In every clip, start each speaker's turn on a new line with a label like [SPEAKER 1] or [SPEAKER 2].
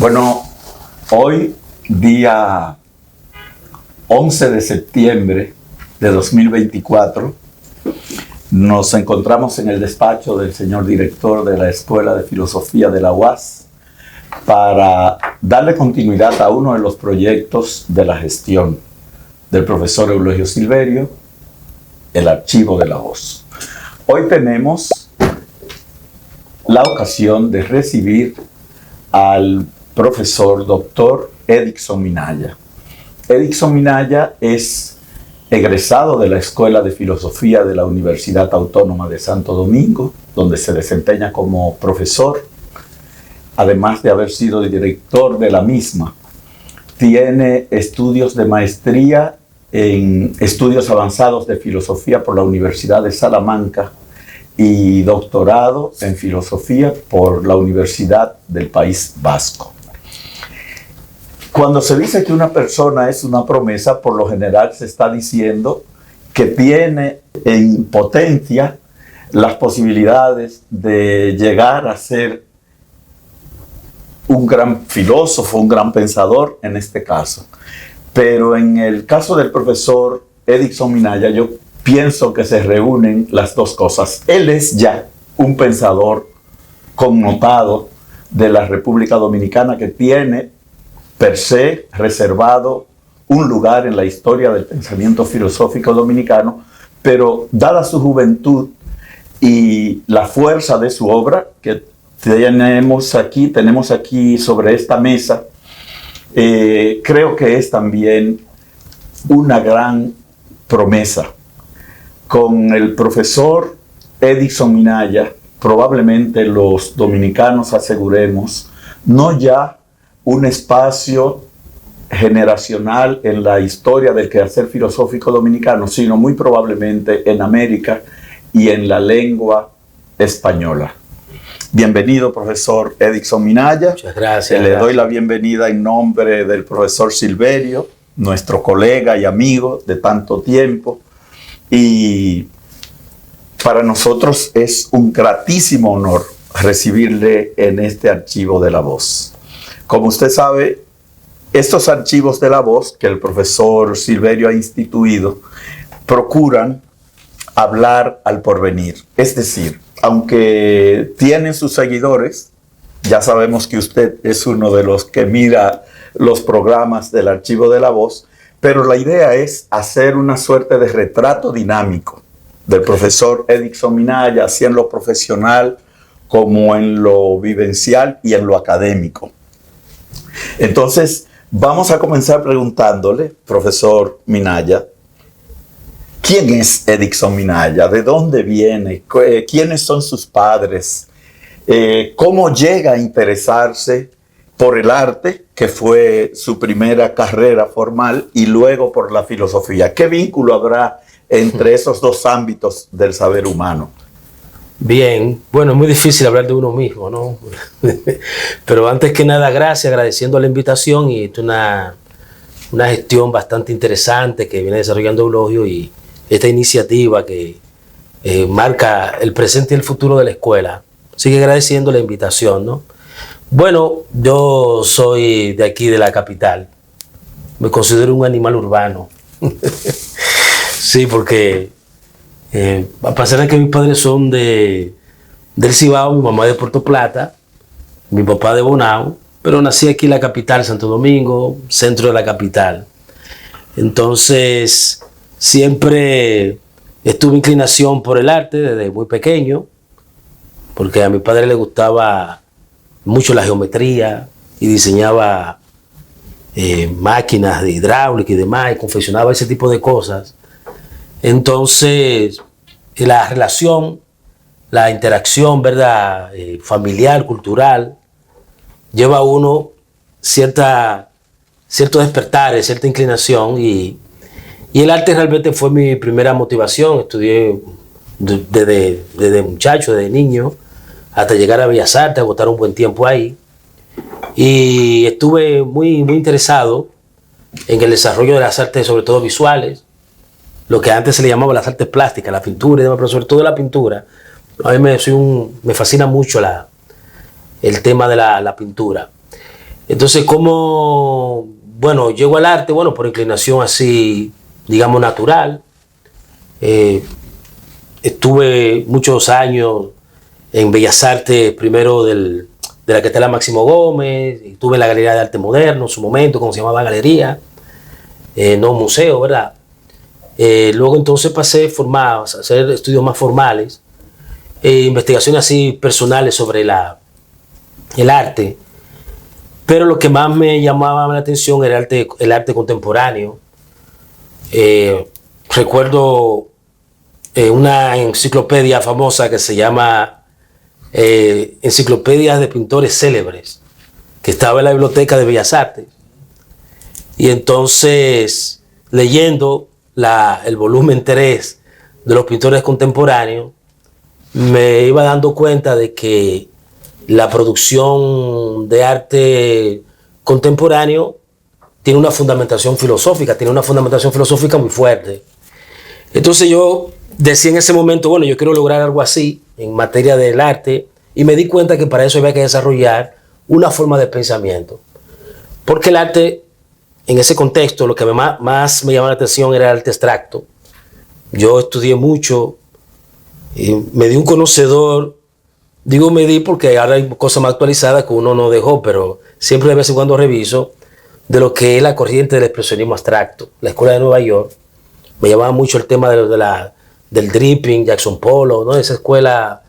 [SPEAKER 1] Bueno, hoy, día 11 de septiembre de 2024, nos encontramos en el despacho del señor director de la Escuela de Filosofía de la UAS para darle continuidad a uno de los proyectos de la gestión del profesor Eulogio Silverio, el Archivo de la Voz. Hoy tenemos la ocasión de recibir al profesor doctor Edixson Minaya. Edixson Minaya es egresado de la Escuela de Filosofía de la Universidad Autónoma de Santo Domingo, donde se desempeña como profesor, además de haber sido director de la misma. Tiene estudios de maestría en estudios avanzados de filosofía por la Universidad de Salamanca y doctorado en filosofía por la Universidad del País Vasco. Cuando se dice que una persona es una promesa, por lo general se está diciendo que tiene en potencia las posibilidades de llegar a ser un gran filósofo, un gran pensador en este caso. Pero en el caso del profesor Edixson Minaya, yo pienso que se reúnen las dos cosas. Él es ya un pensador connotado de la República Dominicana que tiene per se reservado un lugar en la historia del pensamiento filosófico dominicano, pero dada su juventud y la fuerza de su obra que tenemos aquí sobre esta mesa, creo que es también una gran promesa. Con el profesor Edixson Minaya, probablemente los dominicanos aseguremos no ya un espacio generacional en la historia del quehacer filosófico dominicano, sino muy probablemente en América y en la lengua española. Bienvenido, profesor Edixson Minaya.
[SPEAKER 2] Muchas gracias.
[SPEAKER 1] Le doy la bienvenida en nombre del profesor Silverio, nuestro colega y amigo de tanto tiempo. Y para nosotros es un gratísimo honor recibirle en este Archivo de la Voz. Como usted sabe, estos archivos de la voz que el profesor Silverio ha instituido procuran hablar al porvenir. Es decir, aunque tienen sus seguidores, ya sabemos que usted es uno de los que mira los programas del Archivo de la Voz, pero la idea es hacer una suerte de retrato dinámico del profesor Edixson Minaya, así en lo profesional como en lo vivencial y en lo académico. Entonces, vamos a comenzar preguntándole, profesor Minaya, ¿quién es Edixson Minaya? ¿De dónde viene? ¿Quiénes son sus padres? ¿Cómo llega a interesarse por el arte, que fue su primera carrera formal, y luego por la filosofía? ¿Qué vínculo habrá entre esos dos ámbitos del saber humano?
[SPEAKER 2] Bien, bueno, es muy difícil hablar de uno mismo, ¿no? Pero antes que nada, gracias, agradeciendo la invitación y una gestión bastante interesante que viene desarrollando Eulogio y esta iniciativa que marca el presente y el futuro de la escuela. Sigue agradeciendo la invitación, ¿no? Bueno, yo soy de aquí, de la capital. Me considero un animal urbano. Sí, porque a pesar de que mis padres son del Cibao, mi mamá de Puerto Plata, mi papá de Bonao, pero nací aquí en la capital, Santo Domingo, centro de la capital. Entonces, siempre tuve inclinación por el arte desde muy pequeño, porque a mi padre le gustaba mucho la geometría y diseñaba máquinas de hidráulica y demás, y confeccionaba ese tipo de cosas. Entonces, la relación, la interacción, ¿verdad?, familiar, cultural, lleva a uno cierto despertar, cierta inclinación, y el arte realmente fue mi primera motivación. Estudié desde muchacho, desde niño, hasta llegar a Bellas Artes, agotar un buen tiempo ahí. Y estuve muy interesado en el desarrollo de las artes, sobre todo visuales, lo que antes se le llamaba las artes plásticas, la pintura y demás, pero sobre todo la pintura. A mí me fascina mucho el tema de la pintura. Entonces, ¿cómo, bueno, llego al arte? Bueno, por inclinación así, digamos, natural. Estuve muchos años en Bellas Artes, primero de la que está la Máximo Gómez, estuve en la Galería de Arte Moderno en su momento, como se llamaba galería, no museo, ¿verdad? Luego entonces pasé a hacer estudios más formales, investigaciones así personales sobre el arte, pero lo que más me llamaba la atención era el arte contemporáneo. Recuerdo una enciclopedia famosa que se llama Enciclopedias de Pintores Célebres, que estaba en la Biblioteca de Bellas Artes. Y entonces, leyendo el volumen 3 de los pintores contemporáneos, me iba dando cuenta de que la producción de arte contemporáneo tiene una fundamentación filosófica, muy fuerte. Entonces yo decía en ese momento, bueno, yo quiero lograr algo así en materia del arte, y me di cuenta que para eso había que desarrollar una forma de pensamiento. Porque el arte, en ese contexto, lo que más me llamaba la atención era el arte abstracto. Yo estudié mucho, y me di un conocedor, digo me di porque ahora hay cosas más actualizadas que uno no dejó, pero siempre de vez en cuando reviso de lo que es la corriente del expresionismo abstracto. La Escuela de Nueva York me llamaba mucho el tema del dripping, Jackson Pollock, ¿no? Esa escuela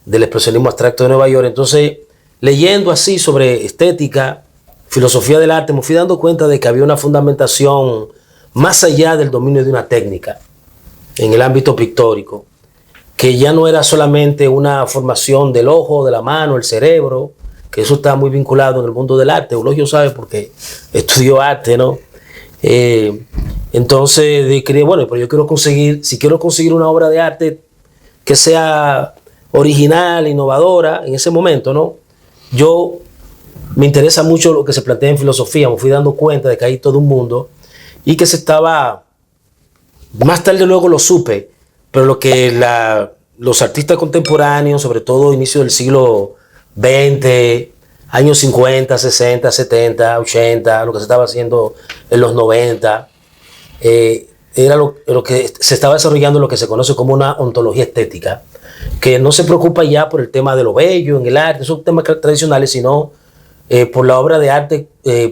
[SPEAKER 2] del expresionismo abstracto de Nueva York. Entonces, leyendo así sobre estética, filosofía del arte, me fui dando cuenta de que había una fundamentación más allá del dominio de una técnica en el ámbito pictórico, que ya no era solamente una formación del ojo, de la mano, el cerebro, que eso está muy vinculado en el mundo del arte. Eulogio sabe porque estudió arte, ¿no? Entonces creí, bueno, pero yo quiero si quiero conseguir una obra de arte que sea original, innovadora, en ese momento, ¿no? Me interesa mucho lo que se plantea en filosofía, me fui dando cuenta de que hay todo un mundo y que más tarde luego lo supe, pero lo que los artistas contemporáneos, sobre todo inicio del siglo XX, años 50, 60, 70, 80, lo que se estaba haciendo en los 90, era lo que se estaba desarrollando, lo que se conoce como una ontología estética, que no se preocupa ya por el tema de lo bello en el arte, esos temas tradicionales, sino por la obra de arte,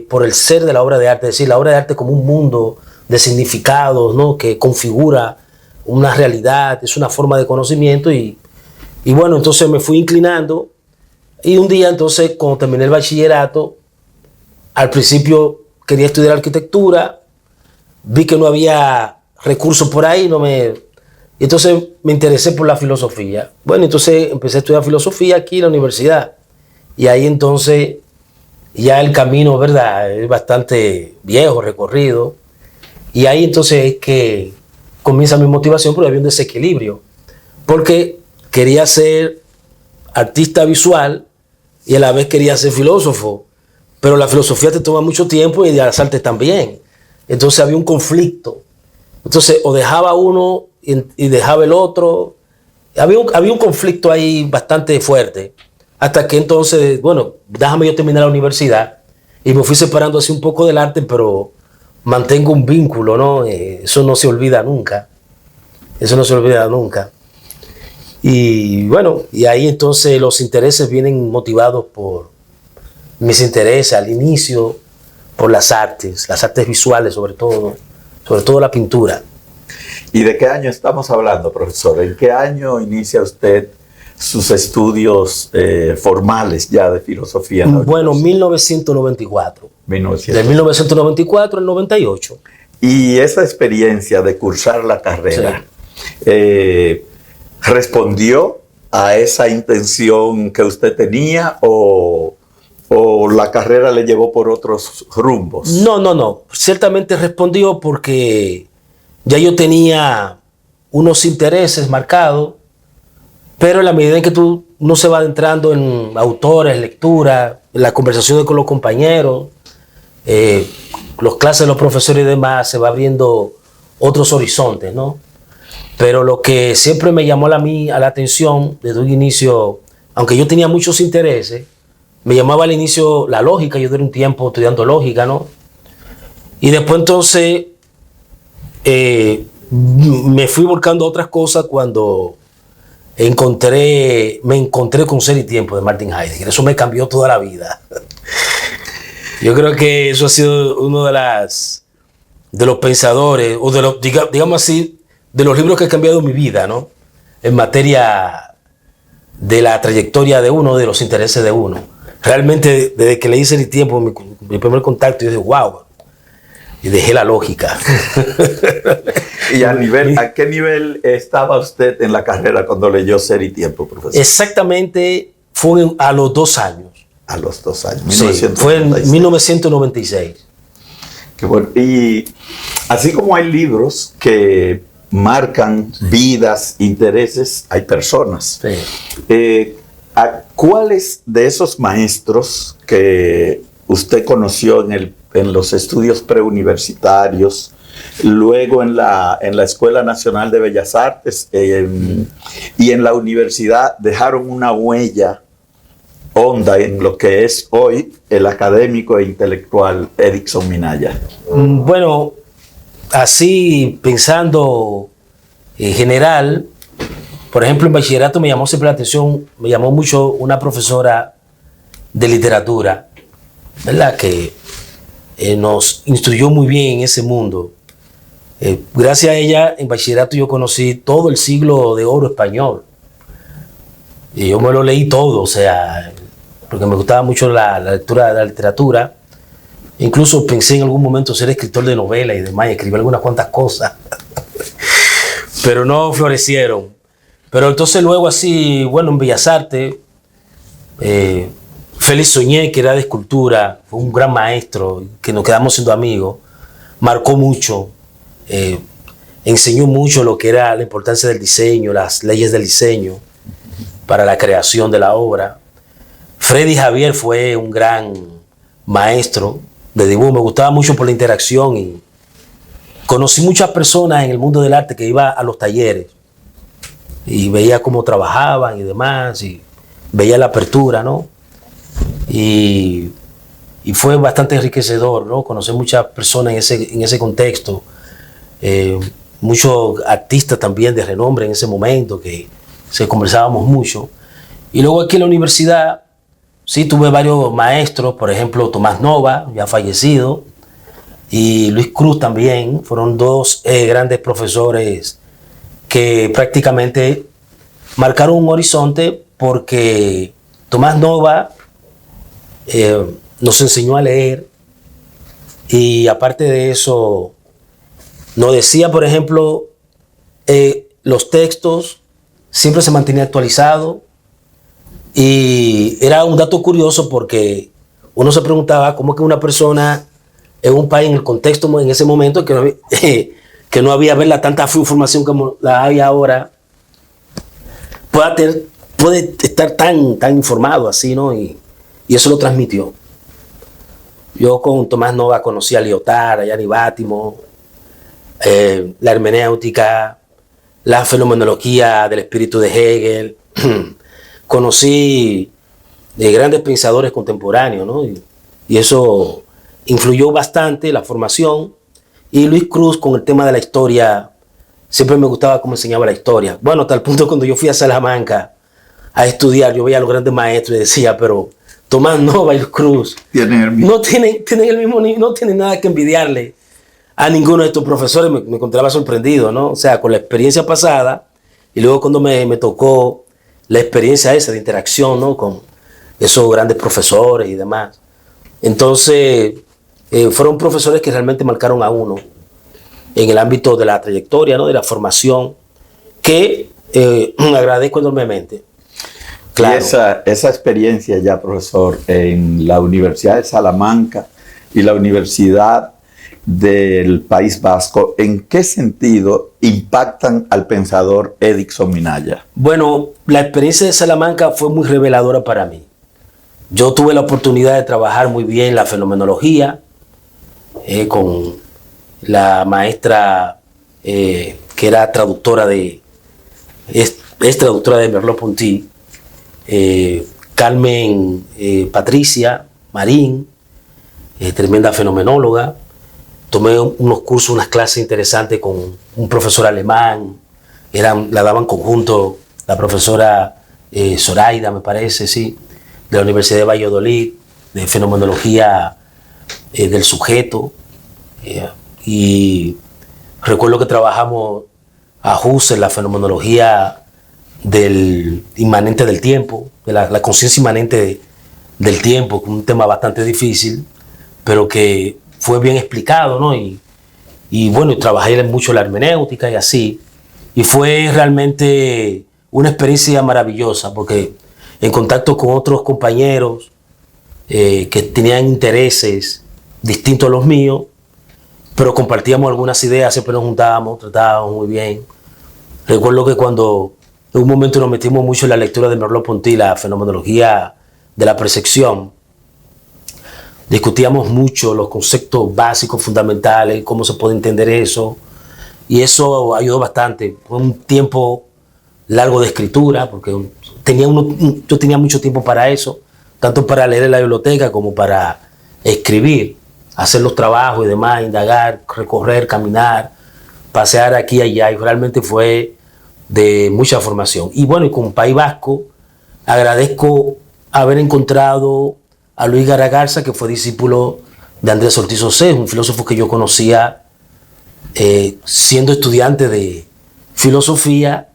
[SPEAKER 2] por el ser de la obra de arte, es decir, la obra de arte como un mundo de significados, ¿no? Que configura una realidad, es una forma de conocimiento y bueno, entonces me fui inclinando y un día entonces cuando terminé el bachillerato, al principio quería estudiar arquitectura, vi que no había recursos por ahí, entonces me interesé por la filosofía. Bueno, entonces empecé a estudiar filosofía aquí en la universidad y ahí entonces ya el camino, ¿verdad? Es bastante viejo, recorrido, y ahí entonces es que comienza mi motivación, porque había un desequilibrio, porque quería ser artista visual y a la vez quería ser filósofo, pero la filosofía te toma mucho tiempo y las artes también. Entonces había un conflicto. Entonces o dejaba uno y dejaba el otro. Había un conflicto ahí bastante fuerte, hasta que entonces, bueno, déjame yo terminar la universidad y me fui separando así un poco del arte, pero mantengo un vínculo, ¿no? Eso no se olvida nunca. Eso no se olvida nunca. Y bueno, y ahí entonces los intereses vienen motivados por mis intereses al inicio, por las artes visuales sobre todo la pintura.
[SPEAKER 1] ¿Y de qué año estamos hablando, profesor? ¿En qué año inicia usted sus estudios formales ya de filosofía?
[SPEAKER 2] Bueno, 1994. De 1994 al 98.
[SPEAKER 1] Y esa experiencia de cursar la carrera, sí, ¿respondió a esa intención que usted tenía o la carrera le llevó por otros rumbos?
[SPEAKER 2] No. Ciertamente respondió porque ya yo tenía unos intereses marcados, pero en la medida en que uno se va adentrando en autores, lectura, en las conversaciones con los compañeros, las clases de los profesores y demás, se va abriendo otros horizontes, ¿no? Pero lo que siempre me llamó a la atención desde un inicio, aunque yo tenía muchos intereses, me llamaba al inicio la lógica, yo duré un tiempo estudiando lógica, ¿no? Y después entonces me fui volcando a otras cosas cuando me encontré con Ser y Tiempo de Martin Heidegger. Eso me cambió toda la vida. Yo creo que eso ha sido uno de los pensadores, o de los, digamos así, de los libros que han cambiado mi vida, ¿no? En materia de la trayectoria de uno, de los intereses de uno. Realmente, desde que leí Ser y Tiempo, mi primer contacto, yo dije, wow, y dejé la lógica.
[SPEAKER 1] ¿Y a qué nivel estaba usted en la carrera cuando leyó Ser y Tiempo, profesor?
[SPEAKER 2] Exactamente, fue a los 2 años.
[SPEAKER 1] A los 2 años.
[SPEAKER 2] Sí, fue en 1996.
[SPEAKER 1] Qué bueno. Y así como hay libros que marcan vidas, intereses, hay personas.
[SPEAKER 2] Sí.
[SPEAKER 1] ¿A cuáles de esos maestros que usted conoció en los estudios preuniversitarios, luego en la Escuela Nacional de Bellas Artes y en la universidad dejaron una huella honda en lo que es hoy el académico e intelectual Erickson Minaya?
[SPEAKER 2] Bueno, así pensando en general, por ejemplo, en bachillerato me llamó siempre la atención, me llamó mucho una profesora de literatura, ¿verdad? Que nos instruyó muy bien en ese mundo. Gracias a ella, en bachillerato yo conocí todo el siglo de oro español. Y yo me lo leí todo, o sea, porque me gustaba mucho la lectura de la literatura. Incluso pensé en algún momento ser escritor de novela y demás, y escribí algunas cuantas cosas. Pero no florecieron. Pero entonces luego así, bueno, en Bellas Artes, Félix Soñé, que era de escultura, fue un gran maestro, que nos quedamos siendo amigos, marcó mucho, enseñó mucho lo que era la importancia del diseño, las leyes del diseño para la creación de la obra. Freddy Javier fue un gran maestro de dibujo, me gustaba mucho por la interacción y conocí muchas personas en el mundo del arte que iba a los talleres y veía cómo trabajaban y demás, y veía la apertura, ¿no? Y fue bastante enriquecedor, ¿no? Conocer muchas personas en ese contexto, muchos artistas también de renombre en ese momento que conversábamos mucho. Y luego aquí en la universidad, sí, tuve varios maestros, por ejemplo, Tomás Nova, ya fallecido, y Luis Cruz también, fueron 2 grandes profesores que prácticamente marcaron un horizonte porque Tomás Nova nos enseñó a leer y aparte de eso nos decía, por ejemplo, los textos siempre se mantenía actualizado y era un dato curioso porque uno se preguntaba cómo que una persona en un país, en el contexto en ese momento, que no había verla tanta información como la hay ahora, puede estar tan informado así, ¿no? Y eso lo transmitió. Yo con Tomás Nova conocí a Lyotard, a Gianni Bátimo, la hermenéutica, la fenomenología del espíritu de Hegel. Conocí grandes pensadores contemporáneos, ¿no? Y eso influyó bastante la formación. Y Luis Cruz, con el tema de la historia, siempre me gustaba cómo enseñaba la historia. Bueno, hasta el punto cuando yo fui a Salamanca a estudiar, yo veía a los grandes maestros y decía, pero Tomás Nova y Luis Cruz no tienen el mismo nivel, no tienen nada que envidiarle a ninguno de estos profesores. Me encontraba sorprendido, ¿no? O sea, con la experiencia pasada y luego cuando me tocó la experiencia esa de interacción, ¿no? Con esos grandes profesores y demás. Entonces, fueron profesores que realmente marcaron a uno en el ámbito de la trayectoria, ¿no? De la formación, que agradezco enormemente. Claro.
[SPEAKER 1] Y esa experiencia ya, profesor, en la Universidad de Salamanca y la Universidad del País Vasco, ¿en qué sentido impactan al pensador Erickson Minaya?
[SPEAKER 2] Bueno, la experiencia de Salamanca fue muy reveladora para mí. Yo tuve la oportunidad de trabajar muy bien la fenomenología con la maestra que era traductora es traductora de Merleau-Ponty, Carmen Patricia Marín, tremenda fenomenóloga. Tomé unos cursos, unas clases interesantes con un profesor alemán, la daban conjunto la profesora Zoraida, me parece, sí, de la Universidad de Valladolid, de fenomenología del sujeto. Y recuerdo que trabajamos a Husserl la fenomenología del inmanente del tiempo, de la conciencia inmanente del tiempo, un tema bastante difícil, pero que fue bien explicado, ¿no? Y bueno, trabajé mucho la hermenéutica y así. Y fue realmente una experiencia maravillosa, porque en contacto con otros compañeros que tenían intereses distintos a los míos, pero compartíamos algunas ideas, siempre nos juntábamos, tratábamos muy bien. Recuerdo que cuando en un momento nos metimos mucho en la lectura de Merleau-Ponty, la fenomenología de la percepción, discutíamos mucho los conceptos básicos, fundamentales, cómo se puede entender eso, y eso ayudó bastante. Fue un tiempo largo de escritura, porque yo tenía mucho tiempo para eso, tanto para leer en la biblioteca como para escribir, hacer los trabajos y demás, indagar, recorrer, caminar, pasear aquí y allá, y realmente fue de mucha formación. Y bueno, y con País Vasco agradezco haber encontrado a Luis Garagarza, que fue discípulo de Andrés Ortiz Osés, un filósofo que yo conocía siendo estudiante de filosofía,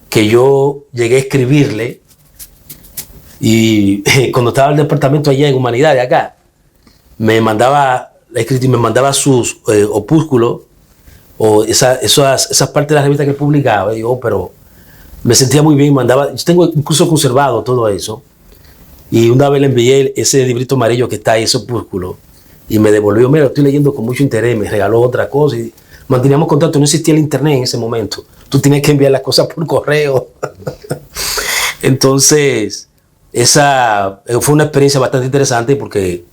[SPEAKER 2] que yo llegué a escribirle, y cuando estaba en el departamento allá en Humanidades, acá, me mandaba sus opúsculos, o esas partes de la revista que publicaba, y yo, pero me sentía muy bien, yo tengo incluso conservado todo eso, y una vez le envié ese librito amarillo que está ahí, ese opúsculo, y me devolvió, mira, lo estoy leyendo con mucho interés, me regaló otra cosa, y manteníamos contacto. No existía el internet en ese momento, tú tenías que enviar las cosas por correo. Entonces, esa fue una experiencia bastante interesante, porque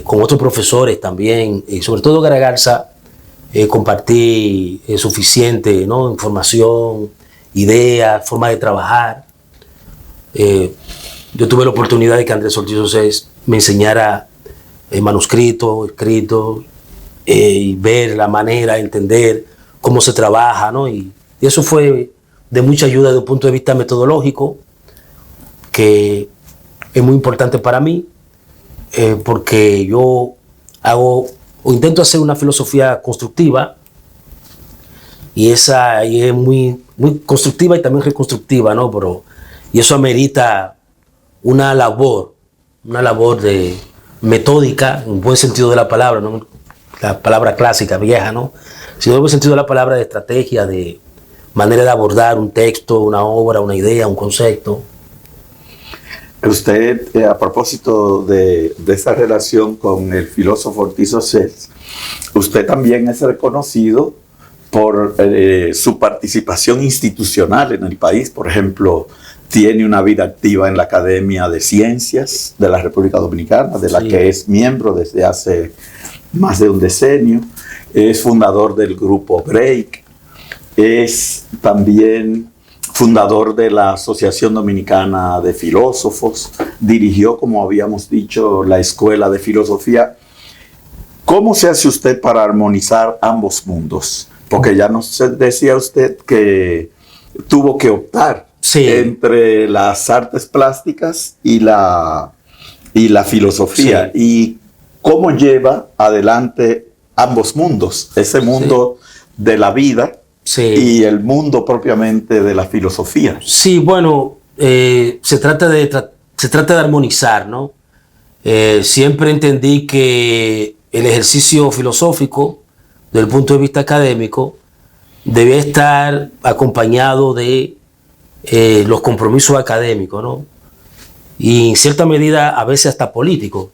[SPEAKER 2] con otros profesores también, sobre todo Garagarza, compartí suficiente, ¿no? Información, ideas, forma de trabajar. Yo tuve la oportunidad de que Andrés Ortiz Osés me enseñara manuscritos, escritos, y ver la manera, entender cómo se trabaja, ¿no? Y eso fue de mucha ayuda desde un punto de vista metodológico, que es muy importante para mí, porque yo intento hacer una filosofía constructiva, y esa es muy, muy constructiva y también reconstructiva, ¿no? Y eso amerita una labor de metódica, en buen sentido de la palabra, no la palabra clásica, vieja, ¿no? Sino en buen sentido de la palabra, de estrategia, de manera de abordar un texto, una obra, una idea, un concepto.
[SPEAKER 1] Usted, a propósito de esa relación con el filósofo Ortiz Osés, usted también es reconocido por su participación institucional en el país. Por ejemplo, tiene una vida activa en la Academia de Ciencias de la República Dominicana, de la que es miembro desde hace más de un decenio. Es fundador del grupo Break. Es también fundador de la Asociación Dominicana de Filósofos. Dirigió, como habíamos dicho, la Escuela de Filosofía. ¿Cómo se hace usted para armonizar ambos mundos? Porque ya nos decía usted que tuvo que optar entre las artes plásticas y la filosofía. Sí. ¿Y cómo lleva adelante ambos mundos? Ese mundo de la vida y el mundo propiamente de la filosofía.
[SPEAKER 2] Sí, bueno, se trata de armonizar, ¿no? Siempre entendí que el ejercicio filosófico, desde el punto de vista académico, debía estar acompañado de los compromisos académicos, ¿no? Y en cierta medida a veces hasta políticos,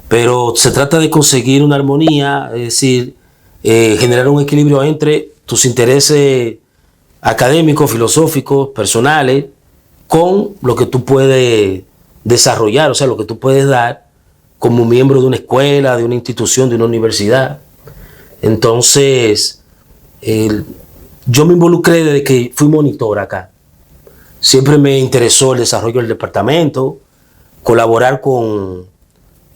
[SPEAKER 2] pero se trata de conseguir una armonía, es decir, generar un equilibrio entre tus intereses académicos, filosóficos, personales, con lo que tú puedes desarrollar, o sea, lo que tú puedes dar como miembro de una escuela, de una institución, de una universidad. Entonces, yo me involucré desde que fui monitor acá. Siempre me interesó el desarrollo del departamento, colaborar con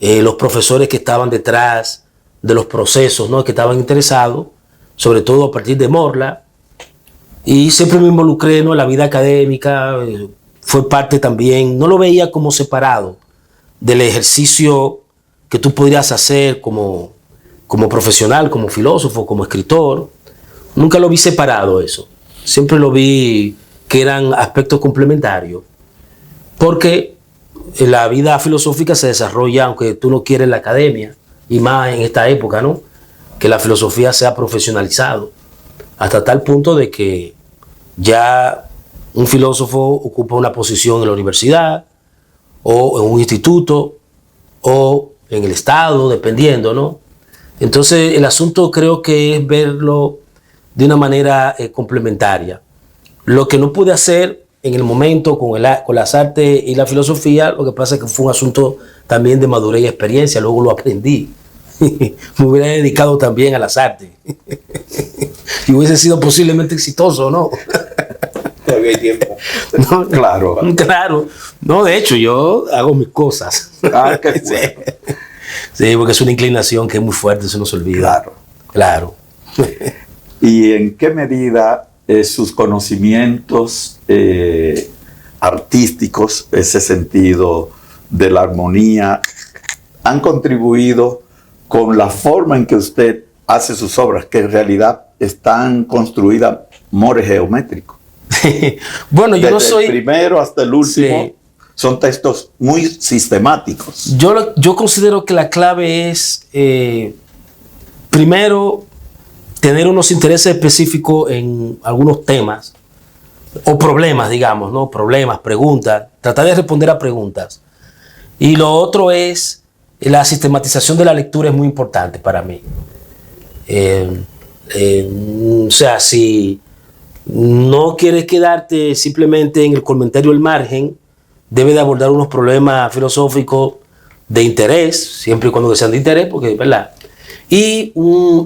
[SPEAKER 2] los profesores que estaban detrás de los procesos, ¿no? Que estaban interesados, sobre todo a partir de Morla. Y siempre me involucré, ¿no?, en la vida académica. Fue parte también, no lo veía como separado del ejercicio que tú podrías hacer como profesional, como filósofo, como escritor. Nunca lo vi separado eso. Siempre lo vi que eran aspectos complementarios. Porque la vida filosófica se desarrolla, aunque tú no quieres, en la academia, y más en esta época, ¿no?, que la filosofía se ha profesionalizado hasta tal punto de que ya un filósofo ocupa una posición en la universidad o en un instituto o en el Estado, dependiendo, ¿no? Entonces el asunto creo que es verlo de una manera complementaria. Lo que no pude hacer en el momento con las artes y la filosofía, lo que pasa es que fue un asunto también de madurez y experiencia, luego lo aprendí. Me hubiera dedicado también a las artes y hubiese sido posiblemente exitoso, ¿no?
[SPEAKER 3] Todavía hay tiempo.
[SPEAKER 1] No, claro.
[SPEAKER 2] Claro. No, de hecho, yo hago mis cosas.
[SPEAKER 1] Ah, qué bueno.
[SPEAKER 2] Sí, porque es una inclinación que es muy fuerte, se nos olvida.
[SPEAKER 1] Claro. ¿Y en qué medida sus conocimientos artísticos, ese sentido de la armonía, han contribuido con la forma en que usted hace sus obras, que en realidad están construidas more geométrico?
[SPEAKER 2] Bueno, yo no soy...
[SPEAKER 1] Desde el primero hasta el último,
[SPEAKER 2] sí,
[SPEAKER 1] son textos muy sistemáticos.
[SPEAKER 2] Yo considero que la clave es, primero, tener unos intereses específicos en algunos temas o problemas, digamos, ¿no? Problemas, preguntas, tratar de responder a preguntas. Y lo otro es la sistematización de la lectura, es muy importante para mí. O sea, si no quieres quedarte simplemente en el comentario al margen, debe de abordar unos problemas filosóficos de interés, siempre y cuando sean de interés, porque, ¿verdad? Y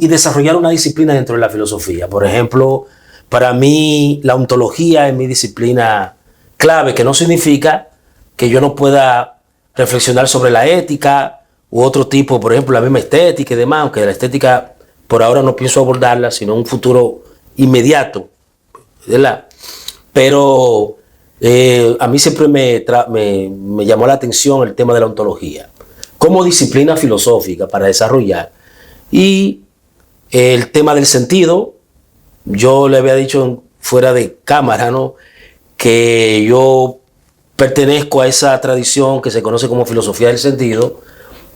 [SPEAKER 2] desarrollar una disciplina dentro de la filosofía. Por ejemplo, para mí la ontología es mi disciplina clave, que no significa que yo no pueda reflexionar sobre la ética u otro tipo, por ejemplo, la misma estética y demás, aunque la estética por ahora no pienso abordarla, sino en un futuro inmediato, ¿verdad? Pero a mí siempre me llamó la atención el tema de la ontología como disciplina filosófica para desarrollar. Y el tema del sentido, yo le había dicho fuera de cámara, ¿no?, que yo pertenezco a esa tradición que se conoce como filosofía del sentido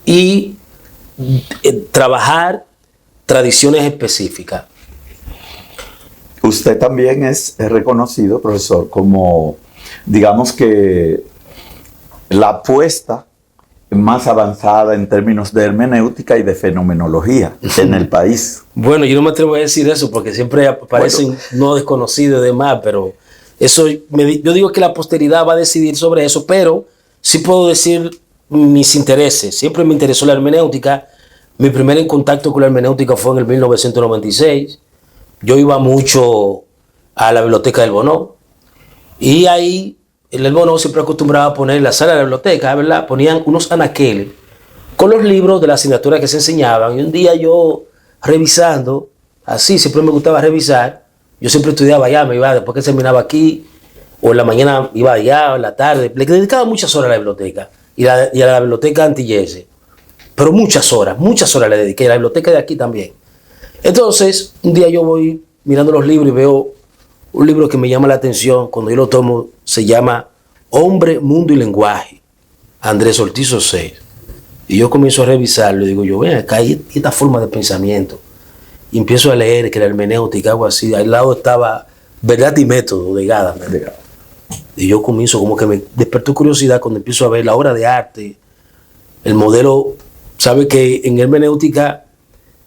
[SPEAKER 2] y trabajar tradiciones específicas.
[SPEAKER 1] Usted también es reconocido, profesor, como, digamos que, la apuesta más avanzada en términos de hermenéutica y de fenomenología en el país.
[SPEAKER 2] Bueno, yo no me atrevo a decir eso porque siempre aparecen no desconocidos y demás, pero eso yo digo que la posteridad va a decidir sobre eso, pero sí puedo decir mis intereses. Siempre me interesó la hermenéutica. Mi primer contacto con la hermenéutica fue en el 1996. Yo iba mucho a la biblioteca del Bonó y ahí en el Bonó siempre acostumbraba a poner en la sala de la biblioteca, ¿verdad? Ponían unos anaqueles con los libros de la asignatura que se enseñaban. Y un día yo revisando, así siempre me gustaba revisar, yo siempre estudiaba allá, me iba después que terminaba aquí, o en la mañana iba allá, o en la tarde. Le dedicaba muchas horas a la biblioteca y a la biblioteca antillese, pero muchas horas le dediqué, a la biblioteca de aquí también. Entonces, un día yo voy mirando los libros y veo un libro que me llama la atención. Cuando yo lo tomo, se llama Hombre, Mundo y Lenguaje, Andrés Ortiz Océs. Y yo comienzo a revisarlo y digo yo, ven acá, hay esta forma de pensamiento. Y empiezo a leer que la hermenéutica, algo así. Al lado estaba Verdad y Método de Gadamer. Y yo comienzo, como que me despertó curiosidad cuando empiezo a ver la obra de arte, el modelo. Sabe que en hermenéutica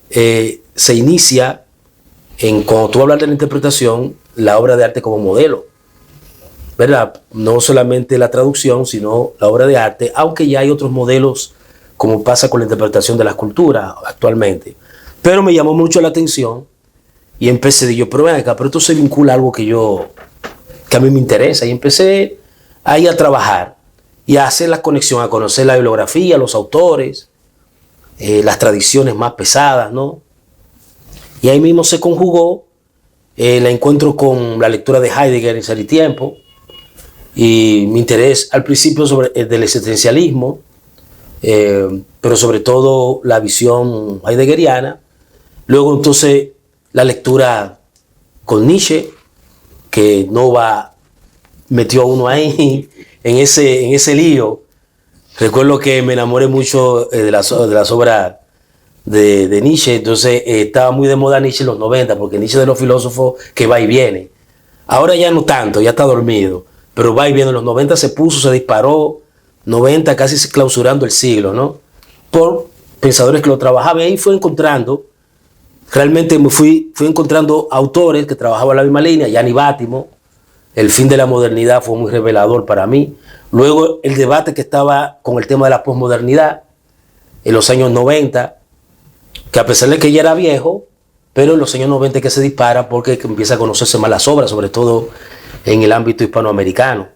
[SPEAKER 2] se inicia, cuando tú hablas de la interpretación, la obra de arte como modelo, ¿verdad? No solamente la traducción, sino la obra de arte, aunque ya hay otros modelos, como pasa con la interpretación de las culturas actualmente. Pero me llamó mucho la atención y empecé, digo, pero ven acá, pero esto se vincula a algo que yo que a mí me interesa. Y empecé ahí a trabajar y a hacer la conexión, a conocer la bibliografía, los autores, las tradiciones más pesadas, ¿no? Y ahí mismo se conjugó el encuentro con la lectura de Heidegger en Ser y Tiempo, y mi interés al principio sobre del existencialismo, pero sobre todo la visión heideggeriana. Luego entonces la lectura con Nietzsche, que Nova metió a uno ahí en ese lío. Recuerdo que me enamoré mucho de las obras de Nietzsche. Entonces estaba muy de moda Nietzsche en los 90, porque Nietzsche es de los filósofos que va y viene. Ahora ya no tanto, ya está dormido, pero va y viene. En los 90 se puso, se disparó, 90 casi clausurando el siglo, ¿no? Por pensadores que lo trabajaban. Y ahí fui encontrando, realmente me fui encontrando autores que trabajaban la misma línea. Gianni Battimo, El fin de la modernidad, fue muy revelador para mí. Luego el debate que estaba con el tema de la posmodernidad en los años 90, que a pesar de que ya era viejo, pero en los años 90 que se dispara porque empieza a conocerse más las obras, sobre todo en el ámbito hispanoamericano,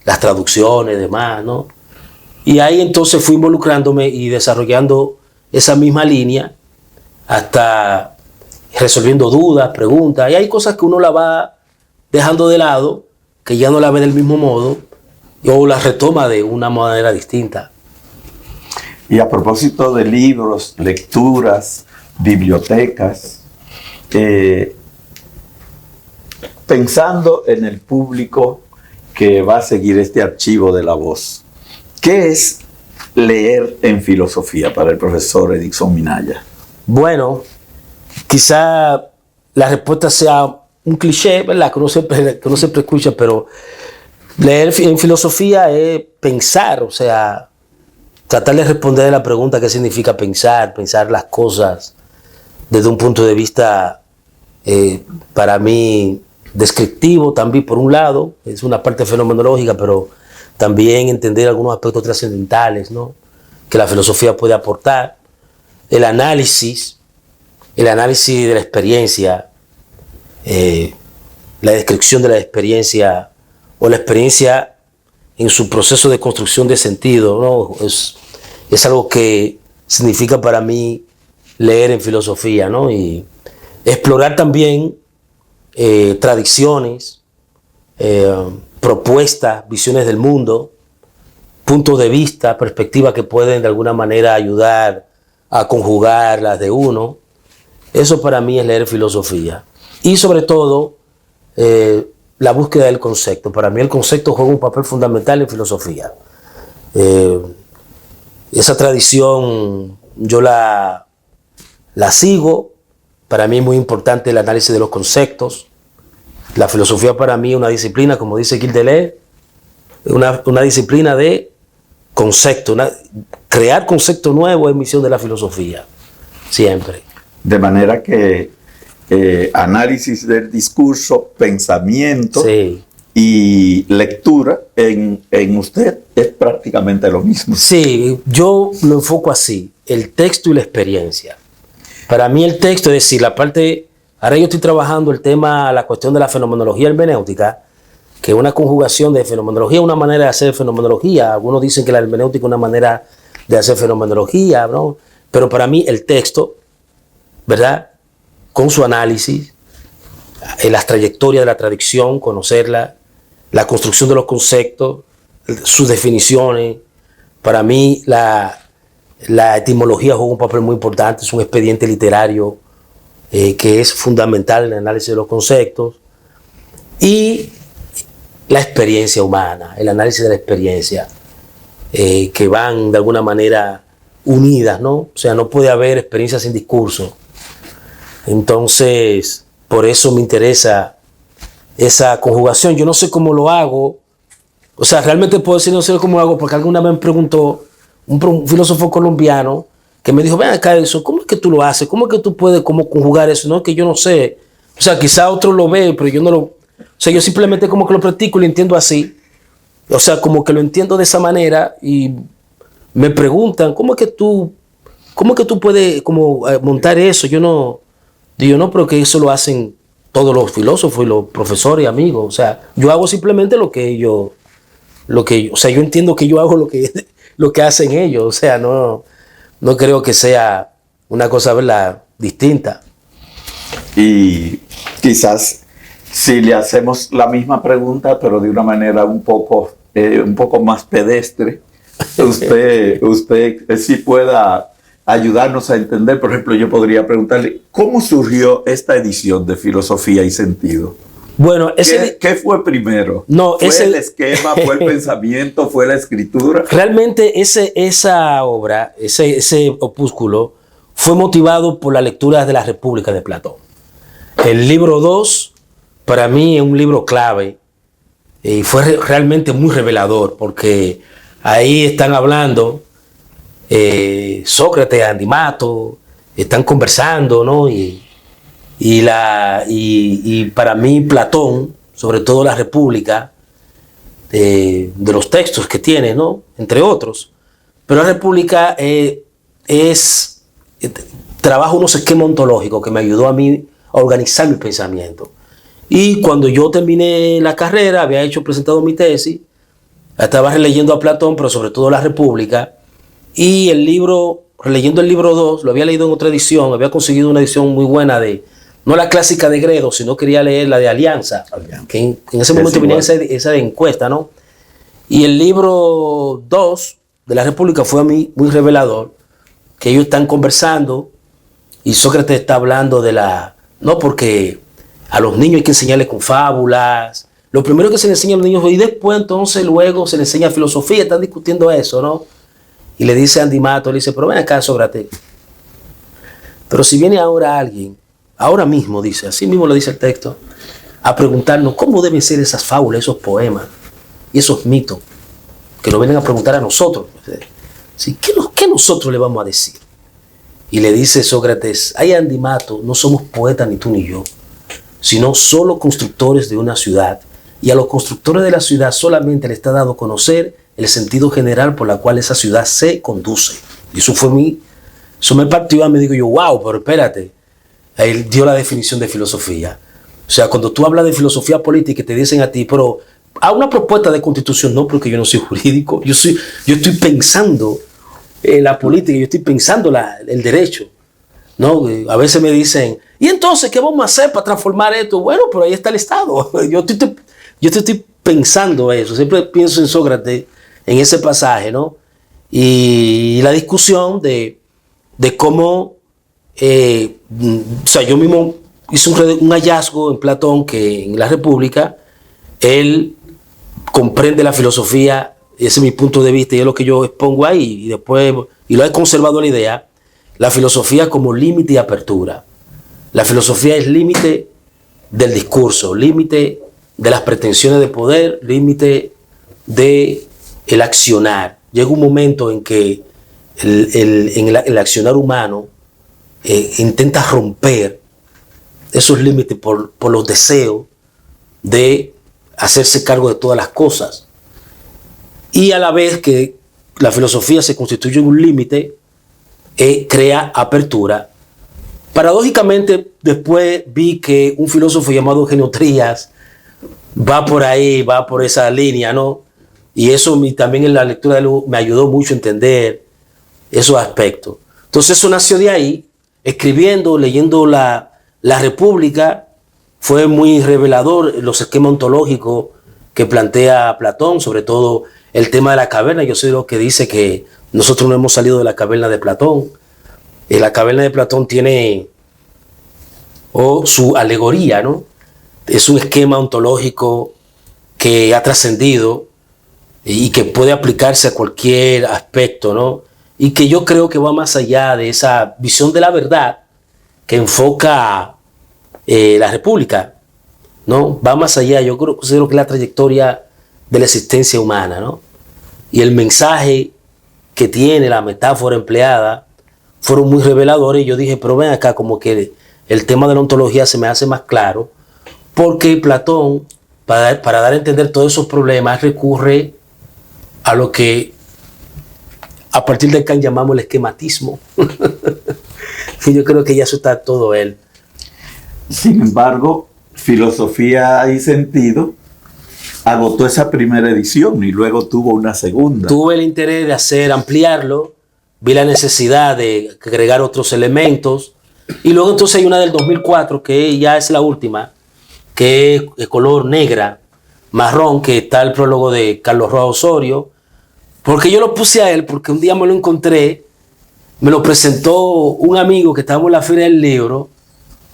[SPEAKER 2] las traducciones y demás, ¿no? Y ahí entonces fui involucrándome y desarrollando esa misma línea hasta resolviendo dudas, preguntas. Y hay cosas que uno la va dejando de lado, que ya no la ve del mismo modo, o la retoma de una manera distinta.
[SPEAKER 1] Y a propósito de libros, lecturas, bibliotecas, pensando en el público que va a seguir este archivo de La Voz, ¿qué es leer en filosofía para el profesor Edixson Minaya?
[SPEAKER 2] Bueno, quizá la respuesta sea un cliché, ¿verdad? Que uno siempre escucha, pero leer en filosofía es pensar, o sea, tratar de responder a la pregunta qué significa pensar las cosas desde un punto de vista, para mí, descriptivo también, por un lado, es una parte fenomenológica, pero también entender algunos aspectos trascendentales, ¿no?, que la filosofía puede aportar. El análisis de la experiencia, la descripción de la experiencia, o la experiencia en su proceso de construcción de sentido, ¿no? Es algo que significa para mí leer en filosofía, ¿no? Y explorar también tradiciones, propuestas, visiones del mundo, puntos de vista, perspectivas que pueden de alguna manera ayudar a conjugar las de uno. Eso para mí es leer filosofía. Y sobre todo, la búsqueda del concepto. Para mí el concepto juega un papel fundamental en filosofía. Esa tradición yo la sigo. Para mí es muy importante el análisis de los conceptos. La filosofía para mí es una disciplina, como dice Gilles Deleuze, una disciplina de concepto. Crear concepto nuevo es misión de la filosofía, siempre.
[SPEAKER 1] De manera que análisis del discurso, pensamiento, sí, y lectura en usted es prácticamente lo mismo.
[SPEAKER 2] Sí, yo lo enfoco así, el texto y la experiencia. Para mí el texto, es decir, la parte, ahora yo estoy trabajando el tema, la cuestión de la fenomenología hermenéutica, que es una conjugación de fenomenología, una manera de hacer fenomenología. Algunos dicen que la hermenéutica es una manera de hacer fenomenología, ¿no? Pero para mí el texto, ¿verdad?, con su análisis, las trayectorias de la tradición, conocerla, la construcción de los conceptos, sus definiciones. Para mí la etimología juega un papel muy importante, es un expediente literario que es fundamental en el análisis de los conceptos. Y la experiencia humana, el análisis de la experiencia, que van de alguna manera unidas, ¿no? O sea, no puede haber experiencia sin discurso. Entonces, por eso me interesa esa conjugación. Yo no sé cómo lo hago. O sea, realmente puedo decir no sé cómo lo hago, porque alguna vez me preguntó un filósofo colombiano que me dijo, ven acá, eso, ¿cómo es que tú lo haces? ¿Cómo es que tú puedes conjugar eso? No, que yo no sé. O sea, quizá otro lo ve, pero yo no lo... O sea, yo simplemente como que lo practico y lo entiendo así. O sea, como que lo entiendo de esa manera y me preguntan, ¿cómo es que tú puedes como montar eso? Yo no... Digo, no, pero que eso lo hacen todos los filósofos y los profesores y amigos. O sea, yo hago simplemente o sea, yo entiendo que yo hago lo que hacen ellos. O sea, no creo que sea una cosa, ¿verdad?, distinta.
[SPEAKER 1] Y quizás si le hacemos la misma pregunta, pero de una manera un poco más pedestre, usted sí pueda ayudarnos a entender. Por ejemplo, yo podría preguntarle, ¿cómo surgió esta edición de Filosofía y Sentido?
[SPEAKER 2] Bueno,
[SPEAKER 1] ¿Qué fue primero?
[SPEAKER 2] No,
[SPEAKER 1] ¿Fue el esquema, fue el pensamiento, fue la escritura?
[SPEAKER 2] Realmente esa obra, ese opúsculo, fue motivado por la lectura de la República de Platón. El libro 2, para mí, es un libro clave y fue realmente muy revelador, porque ahí están hablando Sócrates, Andimato, están conversando, ¿no? Y para mí Platón, sobre todo la República, de los textos que tiene, ¿no?, entre otros, pero la República trabaja unos esquemas ontológicos que me ayudó a mí a organizar mi pensamiento. Y cuando yo terminé la carrera, había presentado mi tesis, estaba releyendo a Platón, pero sobre todo la República, y releyendo el libro 2, lo había leído en otra edición, había conseguido una edición muy buena no la clásica de Gredo, sino quería leer la de Alianza, que en ese momento venía esa encuesta, ¿no? Y el libro 2 de la República fue a mí muy revelador, que ellos están conversando y Sócrates está hablando no, porque a los niños hay que enseñarles con fábulas. Lo primero que se les enseña a los niños, y después entonces luego se les enseña filosofía, están discutiendo eso, ¿no? Y le dice a Andimato, le dice, pero ven acá, Sócrates, pero si viene ahora alguien, ahora mismo dice, así mismo lo dice el texto, a preguntarnos cómo deben ser esas fábulas, esos poemas y esos mitos, que nos vienen a preguntar a nosotros. ¿Sí? ¿Qué nosotros le vamos a decir? Y le dice Sócrates, ay, Andimato, no somos poetas ni tú ni yo, sino solo constructores de una ciudad. Y a los constructores de la ciudad solamente le está dado a conocer el sentido general por la cual esa ciudad se conduce. Y eso me partió a mí, digo yo, wow, pero espérate. Él dio la definición de filosofía. O sea, cuando tú hablas de filosofía política y te dicen a ti, pero a una propuesta de constitución, no, porque yo no soy jurídico, yo estoy pensando la política, yo estoy pensando el derecho, ¿no? A veces me dicen, ¿y entonces qué vamos a hacer para transformar esto? Bueno, pero ahí está el Estado. Yo estoy pensando eso. Siempre pienso en Sócrates, en ese pasaje, ¿no? Y la discusión de cómo, o sea, yo mismo hice un hallazgo en Platón, que en la República él comprende la filosofía. Ese es mi punto de vista y es lo que yo expongo ahí, y lo he conservado la idea, la filosofía como límite y apertura. La filosofía es límite del discurso, límite de las pretensiones de poder, límite del accionar. Llega un momento en que el accionar humano intenta romper esos límites por los deseos de hacerse cargo de todas las cosas. Y a la vez que la filosofía se constituye en un límite, crea apertura. Paradójicamente, después vi que un filósofo llamado Eugenio Trías va por ahí, va por esa línea, ¿no? Y eso también en la lectura de él me ayudó mucho a entender esos aspectos. Entonces eso nació de ahí, escribiendo, leyendo la República. Fue muy revelador los esquemas ontológicos que plantea Platón, sobre todo el tema de la caverna. Yo soy lo que dice que nosotros no hemos salido de la caverna de Platón. La caverna de Platón tiene su alegoría, ¿no? Es un esquema ontológico que ha trascendido y que puede aplicarse a cualquier aspecto, ¿no? Y que yo creo que va más allá de esa visión de la verdad que enfoca la República, ¿no? Va más allá. Yo considero que la trayectoria de la existencia humana, ¿no? Y el mensaje que tiene, la metáfora empleada, fueron muy reveladores. Y yo dije, pero ven acá, como que el tema de la ontología se me hace más claro, porque Platón, para dar a entender todos esos problemas, recurre a lo que a partir de Kant llamamos el esquematismo. Y yo creo que ya eso está todo él.
[SPEAKER 1] Sin embargo, Filosofía y Sentido agotó esa primera edición y luego tuvo una segunda.
[SPEAKER 2] Tuve el interés de ampliarlo, vi la necesidad de agregar otros elementos, y luego entonces hay una del 2004, que ya es la última, que es de color negra, marrón, que está el prólogo de Carlos Rojas Osorio, porque yo lo puse a él, porque un día me lo encontré, me lo presentó un amigo que estábamos en la Feria del Libro,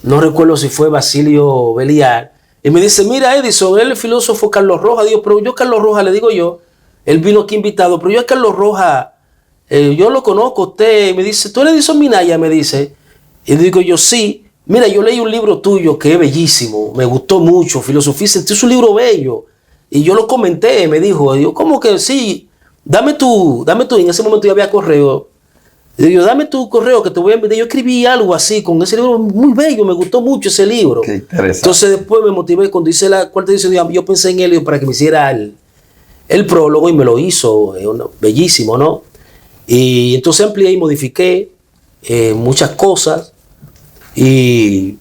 [SPEAKER 2] no recuerdo si fue Basilio Beliar, y me dice, mira Edison, él es el filósofo Carlos Rojas. Digo, pero yo Carlos Rojas, le digo yo, él vino aquí invitado, pero yo a Carlos Rojas, yo lo conozco a usted. Y me dice, ¿tú eres Edison Minaya? Me dice. Y digo yo, sí. Mira, yo leí un libro tuyo que es bellísimo, me gustó mucho, Filosofía y Sentido, es un libro bello. Y yo lo comenté, me dijo, yo, ¿cómo que sí? Dame tu, en ese momento ya había correo. Y digo, dame tu correo que te voy a enviar. Yo escribí algo así con ese libro muy bello, me gustó mucho ese libro.
[SPEAKER 1] Qué interesante.
[SPEAKER 2] Entonces después me motivé cuando hice la cuarta edición, yo pensé en él para que me hiciera el prólogo y me lo hizo, bellísimo, ¿no? Y entonces amplié y modifiqué muchas cosas y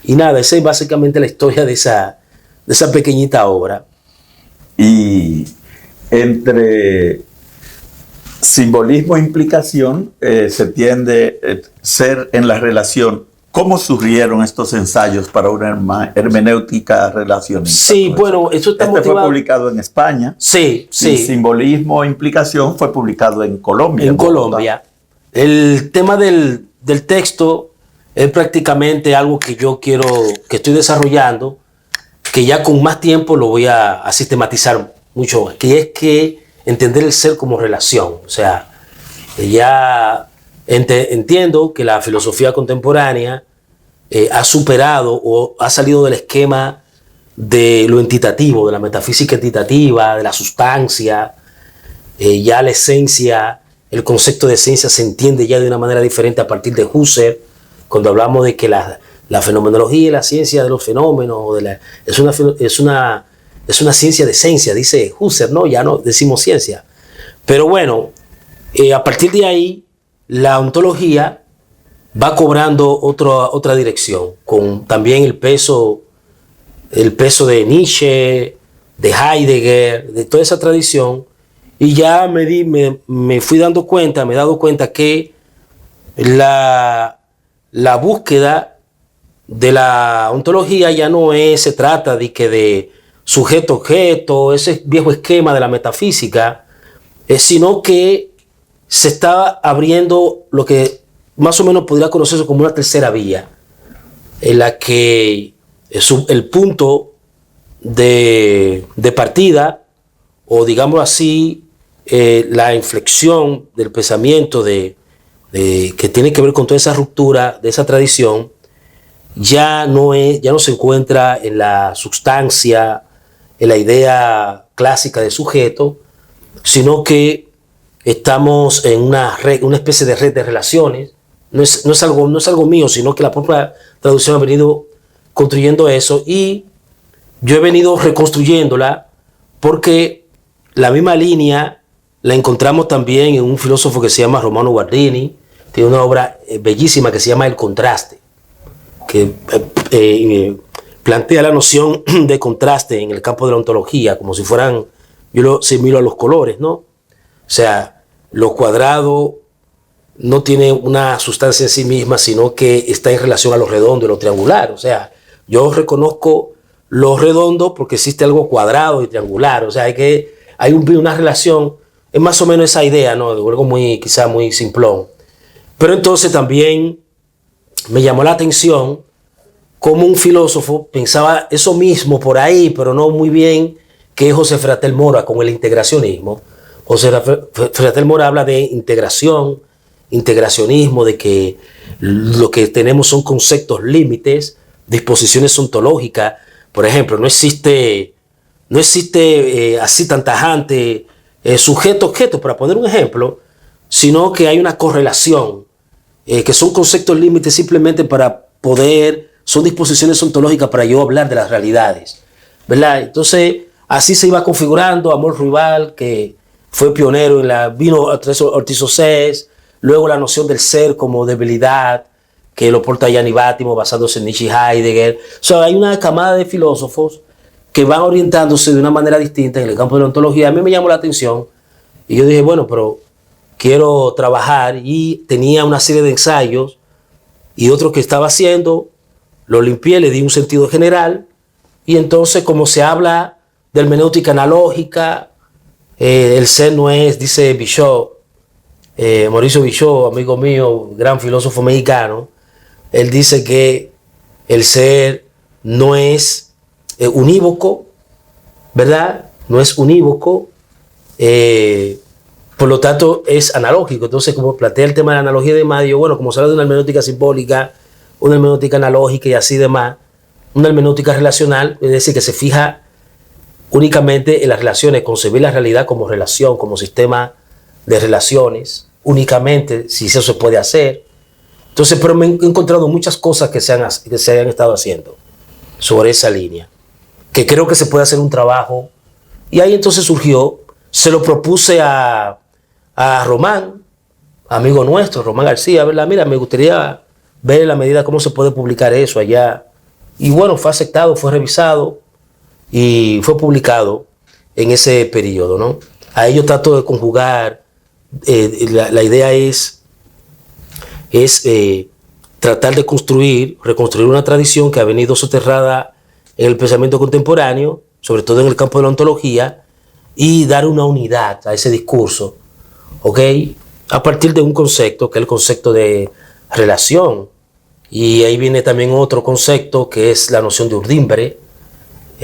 [SPEAKER 2] nada, esa es básicamente la historia de esa pequeñita obra.
[SPEAKER 1] Y entre simbolismo e implicación se tiende a ser en la relación. ¿Cómo surgieron estos ensayos para una hermenéutica relacionista?
[SPEAKER 2] Sí, bueno, eso está motivado.
[SPEAKER 1] Fue publicado en España.
[SPEAKER 2] Sí, sí.
[SPEAKER 1] Y simbolismo e implicación fue publicado en Colombia.
[SPEAKER 2] En Colombia. El tema del texto es prácticamente algo que yo que estoy desarrollando, que ya con más tiempo lo voy a sistematizar mucho más, que es que entender el ser como relación. O sea, ya entiendo que la filosofía contemporánea ha superado o ha salido del esquema de lo entitativo, de la metafísica entitativa, de la sustancia. Ya la esencia, el concepto de esencia se entiende ya de una manera diferente a partir de Husserl, cuando hablamos de que la fenomenología y la ciencia de los fenómenos es una ciencia de esencia, dice Husserl, ¿no? Ya no decimos ciencia. Pero bueno, a partir de ahí, la ontología va cobrando otra dirección, con también el peso de Nietzsche, de Heidegger, de toda esa tradición, y ya me fui dando cuenta, me he dado cuenta que la búsqueda de la ontología ya no se trata de sujeto-objeto, ese viejo esquema de la metafísica, sino que se está abriendo lo que más o menos podría conocerse como una tercera vía, en la que el punto de partida, o digamos así, la inflexión del pensamiento que tiene que ver con toda esa ruptura de esa tradición, ya no se encuentra en la sustancia, en la idea clásica de sujeto, sino que estamos en una especie de red de relaciones. No es algo mío, sino que la propia traducción ha venido construyendo eso, y yo he venido reconstruyéndola porque la misma línea la encontramos también en un filósofo que se llama Romano Guardini. Tiene una obra bellísima que se llama El Contraste, que plantea la noción de contraste en el campo de la ontología, como si fueran, yo lo asimilo a los colores, ¿no? O sea, lo cuadrado no tiene una sustancia en sí misma, sino que está en relación a lo redondo y lo triangular. O sea, yo reconozco lo redondo porque existe algo cuadrado y triangular. O sea, hay una relación, es más o menos esa idea, ¿no? De algo quizá muy simplón. Pero entonces también me llamó la atención cómo un filósofo pensaba eso mismo por ahí, pero no muy bien, que es José Fratel Mora con el integracionismo. José Fratel Mora habla de integracionismo, de que lo que tenemos son conceptos límites, disposiciones ontológicas. Por ejemplo, no existe así tan tajante sujeto-objeto, para poner un ejemplo, sino que hay una correlación, que son conceptos límites simplemente son disposiciones ontológicas para yo hablar de las realidades, ¿verdad? Entonces, así se iba configurando Amor Ruibal, que fue pionero vino Ortiz Océs, luego la noción del ser como debilidad, que lo porta Gianni Battimo basándose en Nietzsche y Heidegger. O sea, hay una camada de filósofos que van orientándose de una manera distinta en el campo de la ontología. A mí me llamó la atención y yo dije, bueno, pero quiero trabajar, y tenía una serie de ensayos y otros que estaba haciendo, lo limpié, le di un sentido general, y entonces como se habla de hermenéutica analógica, el ser no es, dice Bishop, Mauricio Bishop, amigo mío, gran filósofo mexicano, él dice que el ser no es unívoco, ¿verdad? No es unívoco, por lo tanto es analógico. Entonces, como plantea el tema de la analogía de Madio, bueno, como se habla de una hermenéutica simbólica, una hermenéutica analógica y así demás, una hermenéutica relacional, es decir, que se fija únicamente en las relaciones, concebir la realidad como relación, como sistema de relaciones, únicamente, si eso se puede hacer. Entonces, pero me he encontrado muchas cosas que se han estado haciendo sobre esa línea, que creo que se puede hacer un trabajo, y ahí entonces surgió, se lo propuse a Román, amigo nuestro, Román García, ¿verdad? Mira, me gustaría ver en la medida cómo se puede publicar eso allá. Y bueno, fue aceptado, fue revisado y fue publicado en ese periodo, ¿no? Ahí yo trato de conjugar, la idea es tratar de reconstruir una tradición que ha venido soterrada en el pensamiento contemporáneo, sobre todo en el campo de la ontología, y dar una unidad a ese discurso, ¿ok? A partir de un concepto, que es el concepto de relación. Y ahí viene también otro concepto, que es la noción de urdimbre.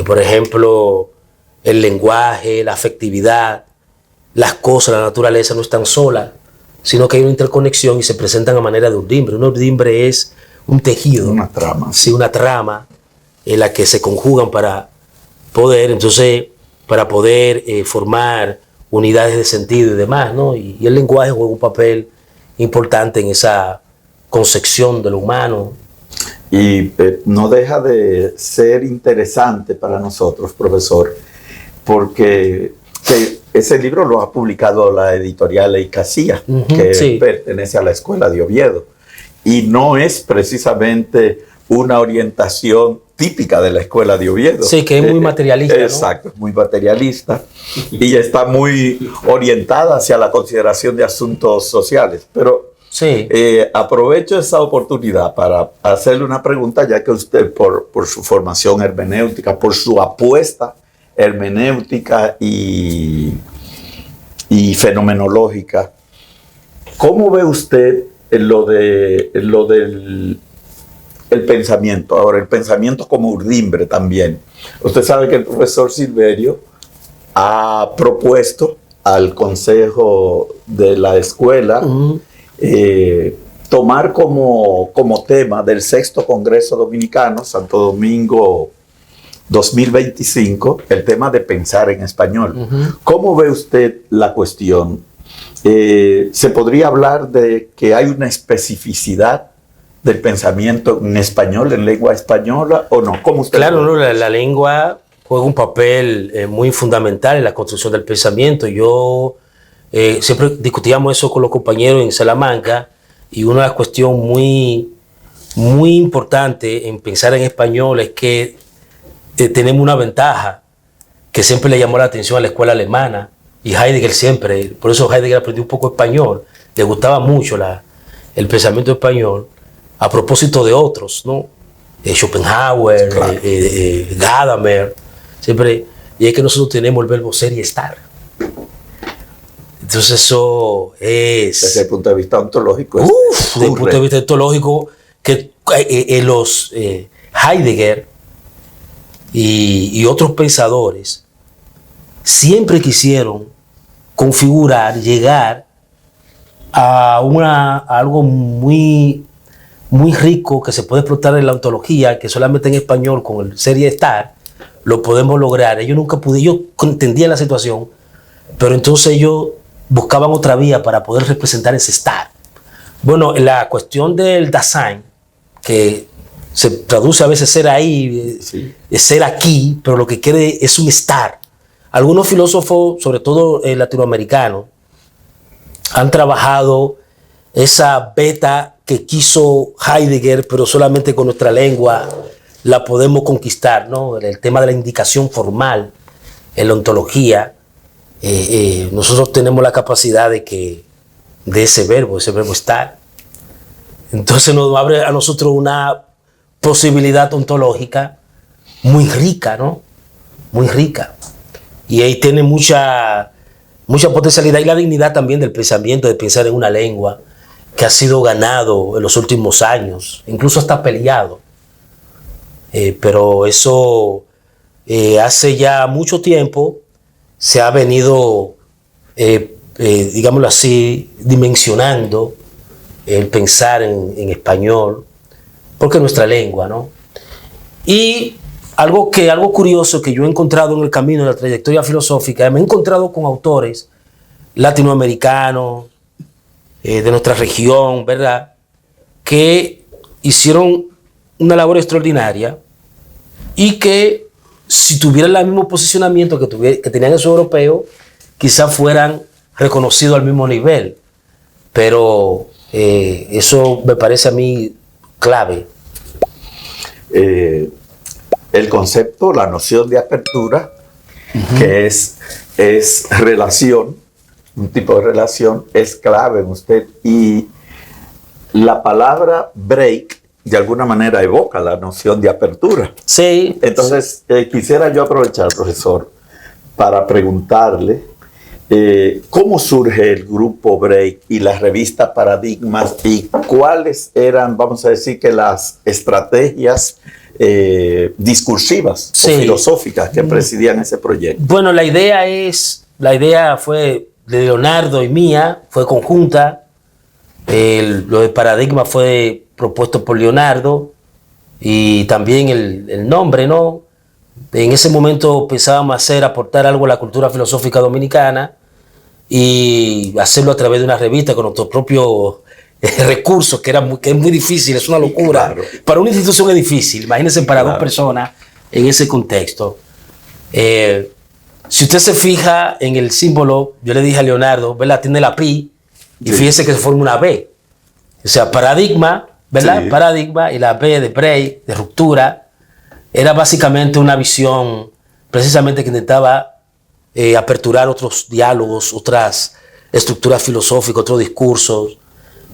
[SPEAKER 2] Por ejemplo, el lenguaje, la afectividad, las cosas, la naturaleza no están solas, sino que hay una interconexión y se presentan a manera de urdimbre. Una urdimbre es un tejido.
[SPEAKER 1] Una trama.
[SPEAKER 2] Sí, una trama en la que se conjugan para poder formar unidades de sentido y demás, ¿no? Y el lenguaje juega un papel importante en esa concepción de lo humano.
[SPEAKER 1] Y no deja de ser interesante para nosotros, profesor, porque ese libro lo ha publicado la editorial Eicasía, que
[SPEAKER 2] sí,
[SPEAKER 1] pertenece a la Escuela de Oviedo, y no es precisamente una orientación típica de la Escuela de Oviedo.
[SPEAKER 2] Sí, que es muy materialista,
[SPEAKER 1] exacto, ¿no? Muy materialista, y está muy orientada hacia la consideración de asuntos sociales. Pero
[SPEAKER 2] sí,
[SPEAKER 1] aprovecho esa oportunidad para hacerle una pregunta, ya que usted, por su formación hermenéutica, por su apuesta hermenéutica y fenomenológica, ¿cómo ve usted lo del el pensamiento? Ahora, el pensamiento como urdimbre también. Usted sabe que el profesor Silverio ha propuesto al consejo de la escuela tomar como tema del 6º Congreso Dominicano, Santo Domingo 2025, el tema de pensar en español. ¿Cómo ve usted la cuestión? ¿Se podría hablar de que hay una especificidad del pensamiento en español, en lengua española, o no? ¿Cómo usted
[SPEAKER 2] claro, no, la lengua juega un papel muy fundamental en la construcción del pensamiento. Yo siempre discutíamos eso con los compañeros en Salamanca, y una cuestión muy importante en pensar en español es que tenemos una ventaja que siempre le llamó la atención a la escuela alemana, y Heidegger siempre, por eso Heidegger aprendió un poco español, le gustaba mucho el pensamiento español, a propósito de otros, ¿no? Schopenhauer, claro. Gadamer, siempre, y es que nosotros tenemos el verbo ser y estar. Entonces eso es...
[SPEAKER 1] Desde el punto de vista ontológico.
[SPEAKER 2] Desde el punto de vista ontológico, que los Heidegger y otros pensadores siempre quisieron configurar, llegar a algo muy rico que se puede explotar en la ontología, que solamente en español con el ser y estar lo podemos lograr. Ellos entendían la situación, pero entonces ellos buscaban otra vía para poder representar ese estar. Bueno, la cuestión del Dasein, que se traduce a veces ser ahí, sí, ser aquí, pero lo que quiere es un estar. Algunos filósofos, sobre todo latinoamericanos, han trabajado esa beta que quiso Heidegger, pero solamente con nuestra lengua la podemos conquistar, ¿no? El tema de la indicación formal en la ontología. Nosotros tenemos la capacidad de ese verbo estar. Entonces nos abre a nosotros una posibilidad ontológica muy rica, ¿no? Muy rica. Y ahí tiene mucha potencialidad y la dignidad también del pensamiento, de pensar en una lengua que ha sido ganado en los últimos años, incluso hasta peleado. Pero eso hace ya mucho tiempo se ha venido, digámoslo así, dimensionando el pensar en español, porque es nuestra lengua, ¿no? Y algo curioso que yo he encontrado en el camino de la trayectoria filosófica, me he encontrado con autores latinoamericanos, de nuestra región, ¿verdad?, que hicieron una labor extraordinaria y que si tuvieran el mismo posicionamiento que tenían esos europeos, quizás fueran reconocidos al mismo nivel. Pero eso me parece a mí clave.
[SPEAKER 1] El concepto, la noción de apertura, que es relación, un tipo de relación, es clave en usted. Y la palabra break, de alguna manera, evoca la noción de apertura.
[SPEAKER 2] Sí.
[SPEAKER 1] Entonces, quisiera yo aprovechar, profesor, para preguntarle cómo surge el grupo Break y la revista Paradigmas y cuáles eran, vamos a decir, que las estrategias discursivas o filosóficas que presidían ese proyecto.
[SPEAKER 2] Bueno, la idea fue de Leonardo y mía, fue conjunta. Lo de Paradigma fue propuesto por Leonardo y también el nombre, ¿no? En ese momento pensábamos aportar algo a la cultura filosófica dominicana y hacerlo a través de una revista con nuestros propios recursos, que es muy difícil, es una locura. Claro. Para una institución es difícil, imagínense para dos personas en ese contexto. Si usted se fija en el símbolo, yo le dije a Leonardo, ¿verdad? Tiene la pi y fíjese que se forma una B. O sea, paradigma, ¿verdad? Sí. Paradigma, y la B de break, de ruptura, era básicamente una visión precisamente que intentaba aperturar otros diálogos, otras estructuras filosóficas, otros discursos,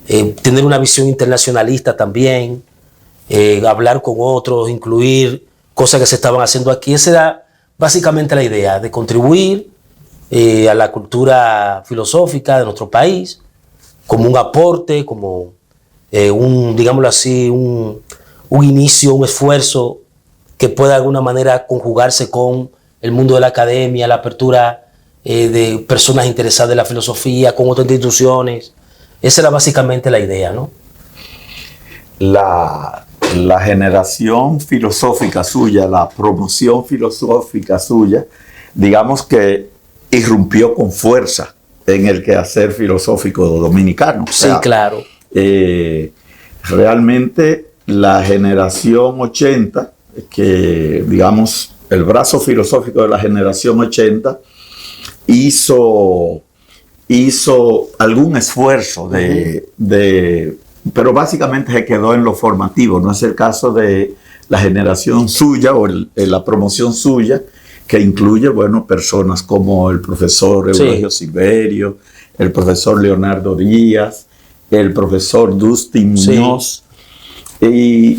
[SPEAKER 2] tener una visión internacionalista también, hablar con otros, incluir cosas que se estaban haciendo aquí. Esa era básicamente la idea, de contribuir a la cultura filosófica de nuestro país, como un aporte, como digámoslo así, un inicio, un esfuerzo que pueda de alguna manera conjugarse con el mundo de la academia, la apertura de personas interesadas en la filosofía, con otras instituciones. Esa era básicamente la idea, ¿no?
[SPEAKER 1] La generación filosófica suya, la promoción filosófica suya, digamos que irrumpió con fuerza en el quehacer filosófico dominicano. O sea,
[SPEAKER 2] sí, claro.
[SPEAKER 1] Realmente la generación 80, que digamos el brazo filosófico de la generación 80 hizo algún esfuerzo pero básicamente se quedó en lo formativo. No es el caso de la generación suya o la promoción suya, que incluye, bueno, personas como el profesor Eulogio Silverio, el profesor Leonardo Díaz, el profesor Dustin Muñoz, y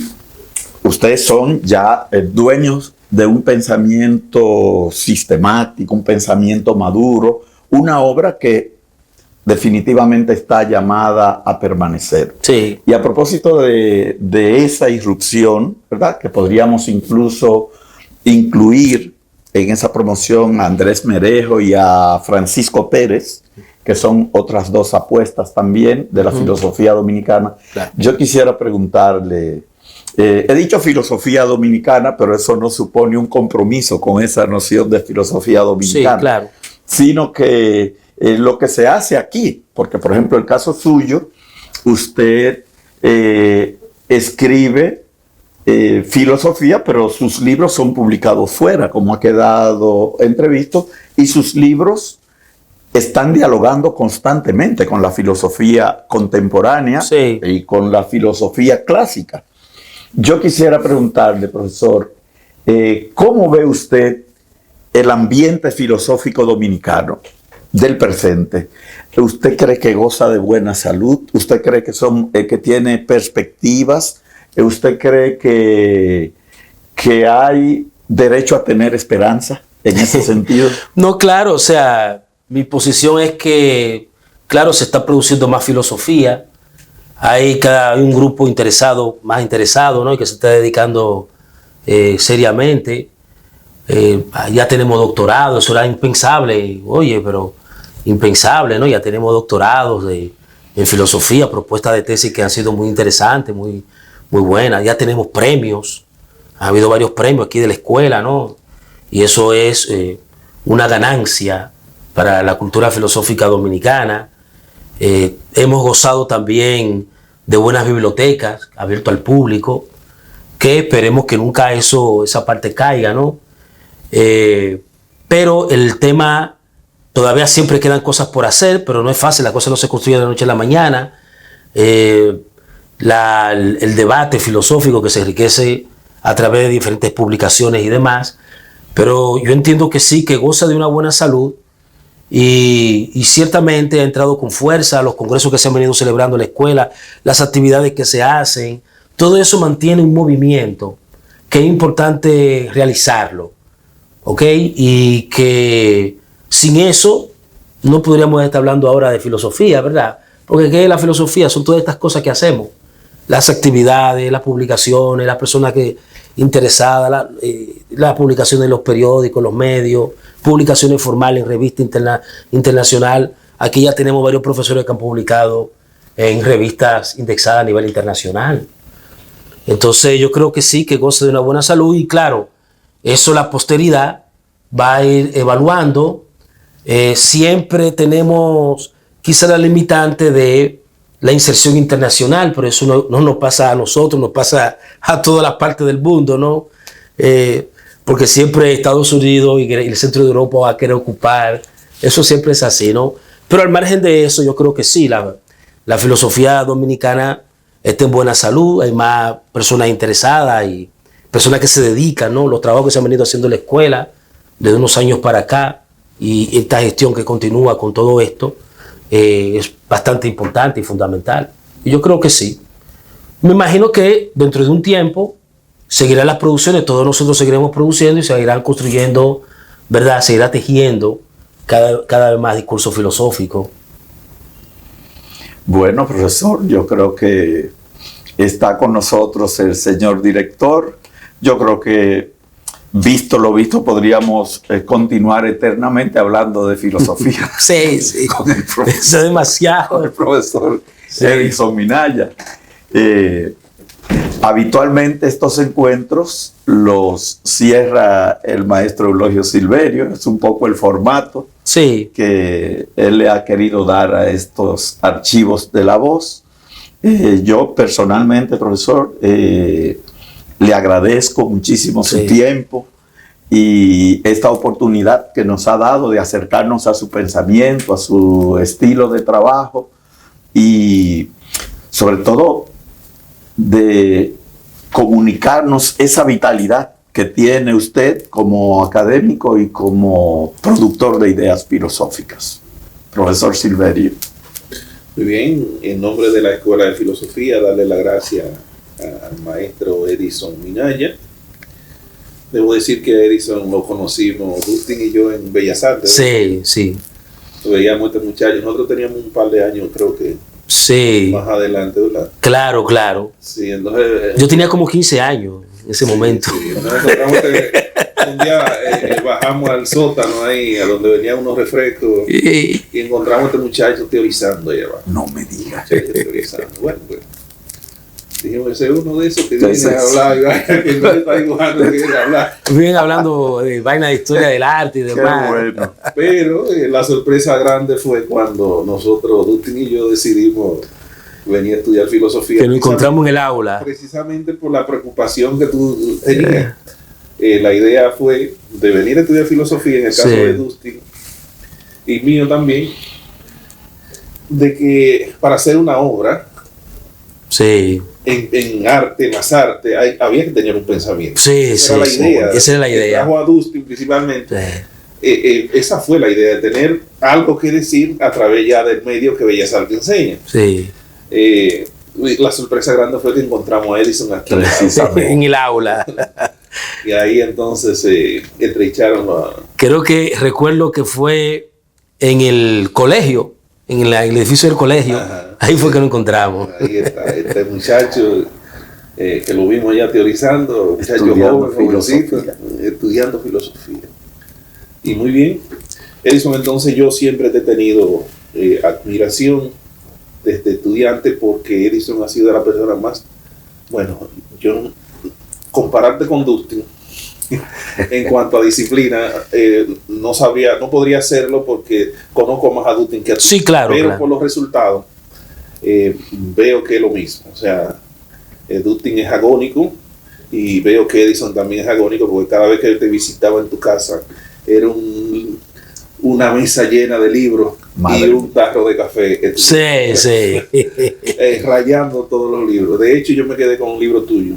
[SPEAKER 1] ustedes son ya dueños de un pensamiento sistemático, un pensamiento maduro, una obra que definitivamente está llamada a permanecer.
[SPEAKER 2] Sí.
[SPEAKER 1] Y a propósito de esa irrupción, ¿verdad?, que podríamos incluso incluir en esa promoción a Andrés Merejo y a Francisco Pérez, que son otras dos apuestas también de la filosofía dominicana. Claro. Yo quisiera preguntarle, he dicho filosofía dominicana, pero eso no supone un compromiso con esa noción de filosofía dominicana.
[SPEAKER 2] Sí, claro.
[SPEAKER 1] Sino que lo que se hace aquí, porque por ejemplo el caso suyo, usted escribe filosofía, pero sus libros son publicados fuera, como ha quedado entrevisto, y sus libros están dialogando constantemente con la filosofía contemporánea y con la filosofía clásica. Yo quisiera preguntarle, profesor, ¿cómo ve usted el ambiente filosófico dominicano del presente? ¿Usted cree que goza de buena salud? ¿Usted cree que tiene perspectivas? ¿Usted cree que hay derecho a tener esperanza en ese sentido?
[SPEAKER 2] No, claro, o sea, mi posición es que, claro, se está produciendo más filosofía. Hay un grupo más interesado, ¿no? Y que se está dedicando seriamente. Ya tenemos doctorados, eso era impensable, oye, pero impensable, ¿no? Ya tenemos doctorados en filosofía, propuestas de tesis que han sido muy interesantes, muy buenas. Ya tenemos premios, ha habido varios premios aquí de la escuela, ¿no? Y eso es una ganancia para la cultura filosófica dominicana. Hemos gozado también de buenas bibliotecas, abierto al público, que esperemos que nunca esa parte caiga, ¿no? Pero el tema, todavía siempre quedan cosas por hacer, pero no es fácil, la cosa no se construye de la noche a la mañana. El debate filosófico que se enriquece a través de diferentes publicaciones y demás, pero yo entiendo que sí, que goza de una buena salud y ciertamente ha entrado con fuerza los congresos que se han venido celebrando en la escuela, las actividades que se hacen, todo eso mantiene un movimiento que es importante realizarlo, ¿ok? Y que sin eso no podríamos estar hablando ahora de filosofía, ¿verdad? Porque ¿qué es la filosofía? Son todas estas cosas que hacemos, las actividades, las publicaciones, las personas interesadas, las publicaciones en los periódicos, los medios, publicaciones formales en revista internacional. Aquí ya tenemos varios profesores que han publicado en revistas indexadas a nivel internacional. Entonces yo creo que sí, que goza de una buena salud y claro, eso la posteridad va a ir evaluando. Siempre tenemos quizá la limitante de la inserción internacional, pero eso no nos pasa a nosotros, nos pasa a todas las partes del mundo, ¿no? Porque siempre Estados Unidos y el centro de Europa va a querer ocupar, eso siempre es así, ¿no? Pero al margen de eso, yo creo que sí, la filosofía dominicana está en buena salud, hay más personas interesadas y personas que se dedican, ¿no? Los trabajos que se han venido haciendo en la escuela desde unos años para acá y esta gestión que continúa con todo esto es bastante importante y fundamental. Y yo creo que sí. Me imagino que dentro de un tiempo seguirán las producciones, todos nosotros seguiremos produciendo y seguirán construyendo, ¿verdad? Seguirá tejiendo cada vez más discurso filosófico.
[SPEAKER 1] Bueno, profesor, yo creo que está con nosotros el señor director. Yo creo que, visto lo visto, podríamos continuar eternamente hablando de filosofía.
[SPEAKER 2] Sí, sí. Es demasiado.
[SPEAKER 1] Con el profesor Edison Minaya. Habitualmente estos encuentros los cierra el maestro Eulogio Silverio. Es un poco el formato que él le ha querido dar a estos archivos de la voz. Yo personalmente, profesor, le agradezco muchísimo su tiempo y esta oportunidad que nos ha dado de acercarnos a su pensamiento, a su estilo de trabajo y sobre todo de comunicarnos esa vitalidad que tiene usted como académico y como productor de ideas filosóficas. Profesor Silverio.
[SPEAKER 3] Muy bien, en nombre de la Escuela de Filosofía, darle la gracia al maestro Edison Minaya. Debo decir que Edison lo conocimos, Dustin y yo, en Bellas Artes.
[SPEAKER 2] Sí, sí.
[SPEAKER 3] Veíamos a este muchacho, nosotros teníamos un par de años, creo que más adelante, ¿verdad?
[SPEAKER 2] Claro, claro.
[SPEAKER 3] Sí, entonces,
[SPEAKER 2] yo tenía como 15 años en ese momento.
[SPEAKER 3] Sí, un día bajamos al sótano ahí, a donde venían unos refrescos, y encontramos a este muchacho teorizando allá abajo.
[SPEAKER 1] No me digas.
[SPEAKER 3] Teorizando. Bueno, pues dijimos, ese es uno de esos que viene a hablar, que no está dibujando, que viene a hablar.
[SPEAKER 2] Vienen hablando de vaina de historia del arte y demás.
[SPEAKER 1] Bueno.
[SPEAKER 3] Pero la sorpresa grande fue cuando nosotros, Dustin y yo, decidimos venir a estudiar filosofía.
[SPEAKER 2] Que nos encontramos en el aula.
[SPEAKER 3] Precisamente por la preocupación que tú tenías. La idea fue de venir a estudiar filosofía, en el caso de Dustin, y mío también, de que para hacer una obra
[SPEAKER 2] Sí.
[SPEAKER 3] en arte, en las artes, había que tener un pensamiento.
[SPEAKER 2] Sí,
[SPEAKER 3] Esa era la idea.
[SPEAKER 2] Esa era la idea.
[SPEAKER 3] Trajo a Dustin principalmente.
[SPEAKER 2] Sí.
[SPEAKER 3] Esa fue la idea, de tener algo que decir a través ya del medio que Bellas Artes enseña.
[SPEAKER 2] Sí.
[SPEAKER 3] La sorpresa grande fue que encontramos a Edison aquí
[SPEAKER 2] En el aula.
[SPEAKER 3] y ahí entonces entrevistaron
[SPEAKER 2] Creo que recuerdo que fue en el colegio, en el edificio del colegio.
[SPEAKER 3] Ajá.
[SPEAKER 2] Ahí fue que lo encontramos.
[SPEAKER 3] Ahí está, este muchacho que lo vimos ya teorizando, muchacho
[SPEAKER 1] Estudiando
[SPEAKER 3] joven, jovencito,
[SPEAKER 1] filosofía.
[SPEAKER 3] estudiando filosofía. Y muy bien. Edison, entonces yo siempre te he tenido admiración desde estudiante, porque Edison ha sido la persona más, bueno, yo compararte con Dustin en cuanto a disciplina, no podría hacerlo porque conozco más a Dustin que a ti.
[SPEAKER 2] Sí, claro.
[SPEAKER 3] Pero
[SPEAKER 2] claro.
[SPEAKER 3] por los resultados veo que es lo mismo. O sea, Dustin es agónico y veo que Edison también es agónico, porque cada vez que te visitaba en tu casa era una mesa llena de libros. Madre. Y un tarro de café.
[SPEAKER 2] Sí, sí.
[SPEAKER 3] Rayando todos los libros. De hecho, yo me quedé con un libro tuyo.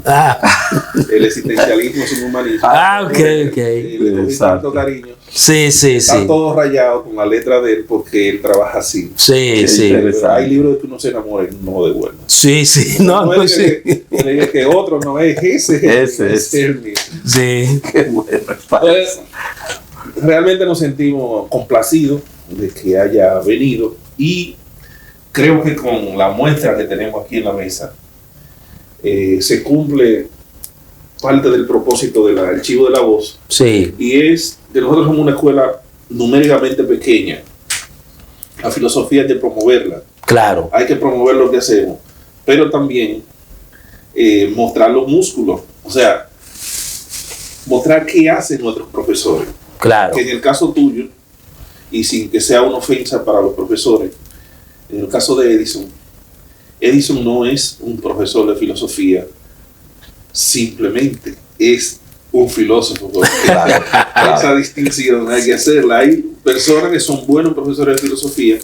[SPEAKER 3] El existencialismo sin humanismo.
[SPEAKER 2] Ok.
[SPEAKER 3] Le cogí tanto cariño.
[SPEAKER 2] Sí.
[SPEAKER 3] Está todo rayado con la letra de él, porque él trabaja así.
[SPEAKER 2] Sí.
[SPEAKER 3] Hay libros de que uno se enamora y no devuelve.
[SPEAKER 2] Sí.
[SPEAKER 3] No es que otro no es, ese es el mío.
[SPEAKER 2] Sí.
[SPEAKER 1] Qué bueno.
[SPEAKER 3] Entonces, realmente nos sentimos complacidos de que haya venido, y creo que con la muestra que tenemos aquí en la mesa se cumple parte del propósito del Archivo de la Voz.
[SPEAKER 2] Sí.
[SPEAKER 3] Y es que nosotros somos una escuela numéricamente pequeña. La filosofía hay que promoverla.
[SPEAKER 2] Claro.
[SPEAKER 3] Hay que promover lo que hacemos, pero también mostrar los músculos, o sea, mostrar qué hacen nuestros profesores.
[SPEAKER 2] Claro.
[SPEAKER 3] Que en el caso tuyo, y sin que sea una ofensa para los profesores, en el caso de Edison no es un profesor de filosofía, simplemente es un filósofo. Claro. Esa distinción hay que hacerla. Hay personas que son buenos profesores de filosofía,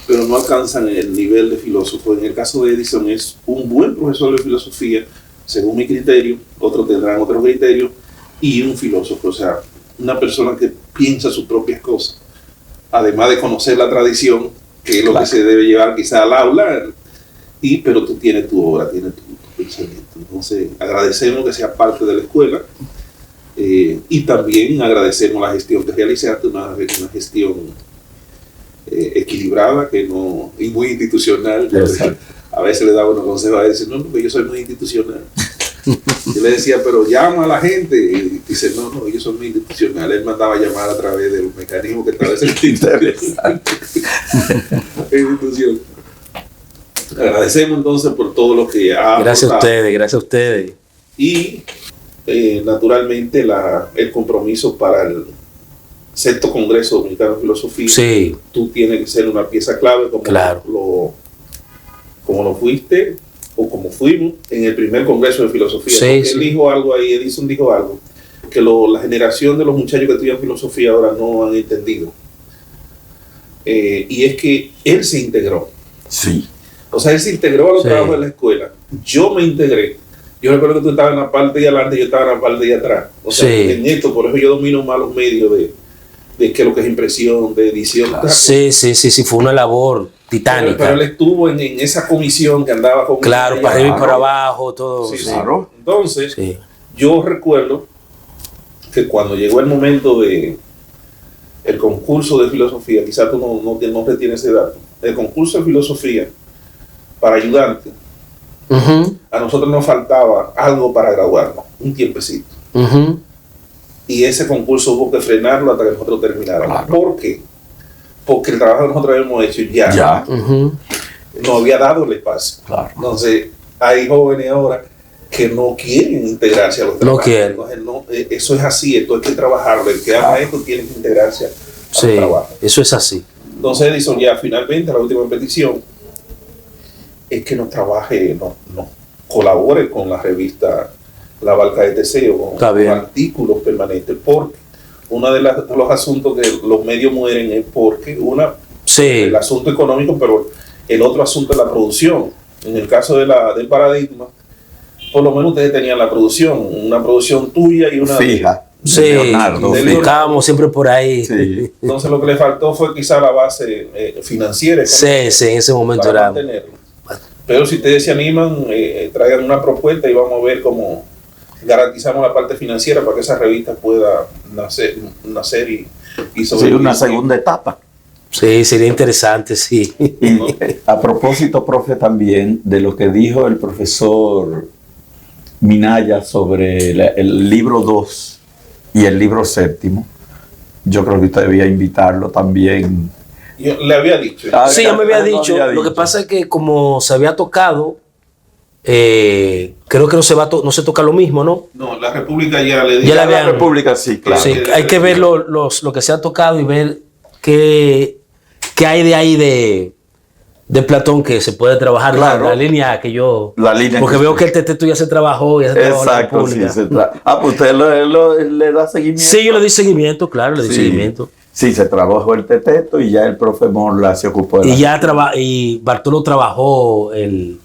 [SPEAKER 3] pero no alcanzan el nivel de filósofo. En el caso de Edison es un buen profesor de filosofía, según mi criterio, otros tendrán otros criterios, y un filósofo, o sea, una persona que piensa sus propias cosas, además de conocer la tradición, que es lo que se debe llevar quizá al aula, pero tú tienes tu obra, tienes tu pensamiento. Entonces, agradecemos que sea parte de la escuela, y también agradecemos la gestión que realizaste, una gestión equilibrada, y muy institucional. A veces le daba unos consejos a él, dice, no, porque yo soy muy institucional. Yo le decía, pero llama a la gente. Y dice, no, ellos son muy institucionales. Él mandaba llamar a través de los mecanismos que establece la institución. Agradecemos entonces por todo lo que ha
[SPEAKER 2] Gracias a ustedes.
[SPEAKER 3] Y naturalmente el compromiso para el sexto Congreso Dominicano de Filosofía.
[SPEAKER 2] Sí.
[SPEAKER 3] Tú tienes que ser una pieza clave, como lo fuiste, o como fuimos en el primer Congreso de Filosofía.
[SPEAKER 2] Sí.
[SPEAKER 3] Él dijo algo ahí, Edison dijo algo, que la generación de los muchachos que estudian filosofía ahora no han entendido. Y es que él se integró.
[SPEAKER 1] Sí.
[SPEAKER 3] O sea, él se integró a los trabajos de la escuela. Yo me integré. Yo recuerdo que tú estabas en la parte de adelante y yo estaba en la parte de atrás. O sea, en esto, por eso yo domino más los medios de que lo que es impresión, de edición.
[SPEAKER 2] Sí, fue una labor titánica.
[SPEAKER 3] Pero él estuvo en esa comisión que andaba con...
[SPEAKER 2] Claro, para arriba y para abajo, todo.
[SPEAKER 3] Sí, claro. Entonces, yo recuerdo que cuando llegó el momento de el concurso de filosofía, quizás tú no retienes ese dato, el concurso de filosofía para ayudante, a nosotros nos faltaba algo para graduarnos, un tiempecito. Y ese concurso hubo que frenarlo hasta que nosotros termináramos. Claro. ¿Por qué? Porque el trabajo que nosotros habíamos hecho ya. Nos había dado el espacio. Claro. Entonces, hay jóvenes ahora que no quieren integrarse a los trabajos.
[SPEAKER 2] No quieren.
[SPEAKER 3] Entonces, eso es así, esto hay que trabajarlo. El que haga esto tiene que integrarse a los trabajos.
[SPEAKER 2] Eso es así.
[SPEAKER 3] Entonces, Edison, ya finalmente, la última petición es que nos trabaje, nos colabore con la revista La Barca de Teseo, con artículos permanentes, porque uno de los asuntos que los medios mueren es porque
[SPEAKER 2] Sí.
[SPEAKER 3] el asunto económico, pero el otro asunto es la producción. En el caso del Paradigma, por lo menos ustedes tenían la producción, una producción tuya y una
[SPEAKER 1] fija.
[SPEAKER 2] Sí,
[SPEAKER 1] Leonardo,
[SPEAKER 3] sí.
[SPEAKER 2] buscábamos siempre por ahí.
[SPEAKER 1] Sí.
[SPEAKER 3] Entonces lo que le faltó fue quizá la base financiera.
[SPEAKER 2] Sí, en ese momento
[SPEAKER 3] para
[SPEAKER 2] era.
[SPEAKER 3] mantenerlo. Pero si ustedes se animan, traigan una propuesta y vamos a ver cómo garantizamos la parte financiera para que esa revista pueda nacer y
[SPEAKER 1] Sí,
[SPEAKER 3] sobrevivir.
[SPEAKER 1] una segunda etapa.
[SPEAKER 2] Sí, sería interesante, sí.
[SPEAKER 1] Y a propósito, profe, también de lo que dijo el profesor Minaya sobre el libro 2 y el libro 7, yo creo que usted debía invitarlo también.
[SPEAKER 3] Yo le había dicho.
[SPEAKER 2] Sí, ya me había dicho. Lo que pasa es que como se había tocado, creo que no se toca lo mismo, ¿no?
[SPEAKER 3] No, la República ya le
[SPEAKER 2] Ya
[SPEAKER 3] dijo.
[SPEAKER 2] la
[SPEAKER 1] La
[SPEAKER 2] habían-
[SPEAKER 1] República, sí, claro.
[SPEAKER 2] Sí, hay que ver lo que se ha tocado y ver qué hay de ahí de Platón que se puede trabajar.
[SPEAKER 1] Claro.
[SPEAKER 2] La línea que yo...
[SPEAKER 1] La línea
[SPEAKER 2] porque
[SPEAKER 1] que
[SPEAKER 2] veo
[SPEAKER 1] usted-
[SPEAKER 2] que el teteto ya se trabajó, ya se trabajó en la
[SPEAKER 1] Exacto, sí.
[SPEAKER 2] República.
[SPEAKER 1] Pues usted le da seguimiento.
[SPEAKER 2] Sí, yo le di seguimiento, claro, le di
[SPEAKER 1] Sí.
[SPEAKER 2] seguimiento.
[SPEAKER 1] Sí, se trabajó el teteto y ya el profe Morla se ocupó de
[SPEAKER 2] Y ya y Bartolo trabajó el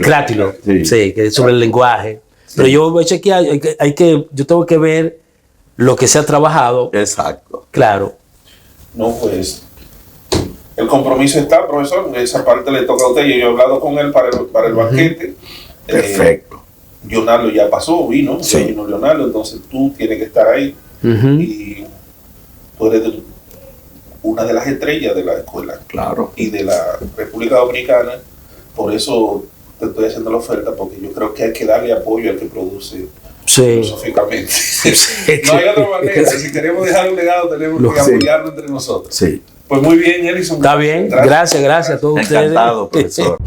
[SPEAKER 2] crátilo,
[SPEAKER 1] Sí.
[SPEAKER 2] sí, que es sobre el lenguaje.
[SPEAKER 1] Sí.
[SPEAKER 2] Pero yo voy a chequear, yo tengo que ver lo que se ha trabajado,
[SPEAKER 1] Exacto.
[SPEAKER 2] claro.
[SPEAKER 3] No, pues el compromiso está, profesor. Esa parte le toca a usted. Yo he hablado con él para el banquete.
[SPEAKER 1] Perfecto.
[SPEAKER 3] Leonardo ya pasó, vino.
[SPEAKER 1] Sí.
[SPEAKER 3] Ya vino Leonardo, entonces tú tienes que estar ahí.
[SPEAKER 2] Ujú.
[SPEAKER 3] Y tú eres una de las estrellas de la escuela
[SPEAKER 1] Claro.
[SPEAKER 3] y de la República Dominicana. Por eso te estoy haciendo la oferta, porque yo creo que hay que darle apoyo al que produce
[SPEAKER 2] Sí.
[SPEAKER 3] filosóficamente. No hay otra manera. Si queremos dejar un legado, tenemos que
[SPEAKER 1] Sí.
[SPEAKER 3] apoyarlo entre nosotros.
[SPEAKER 1] Sí.
[SPEAKER 3] Pues muy bien, Edison.
[SPEAKER 2] Está bien, gracias a todos ustedes.
[SPEAKER 1] Encantado, profesor.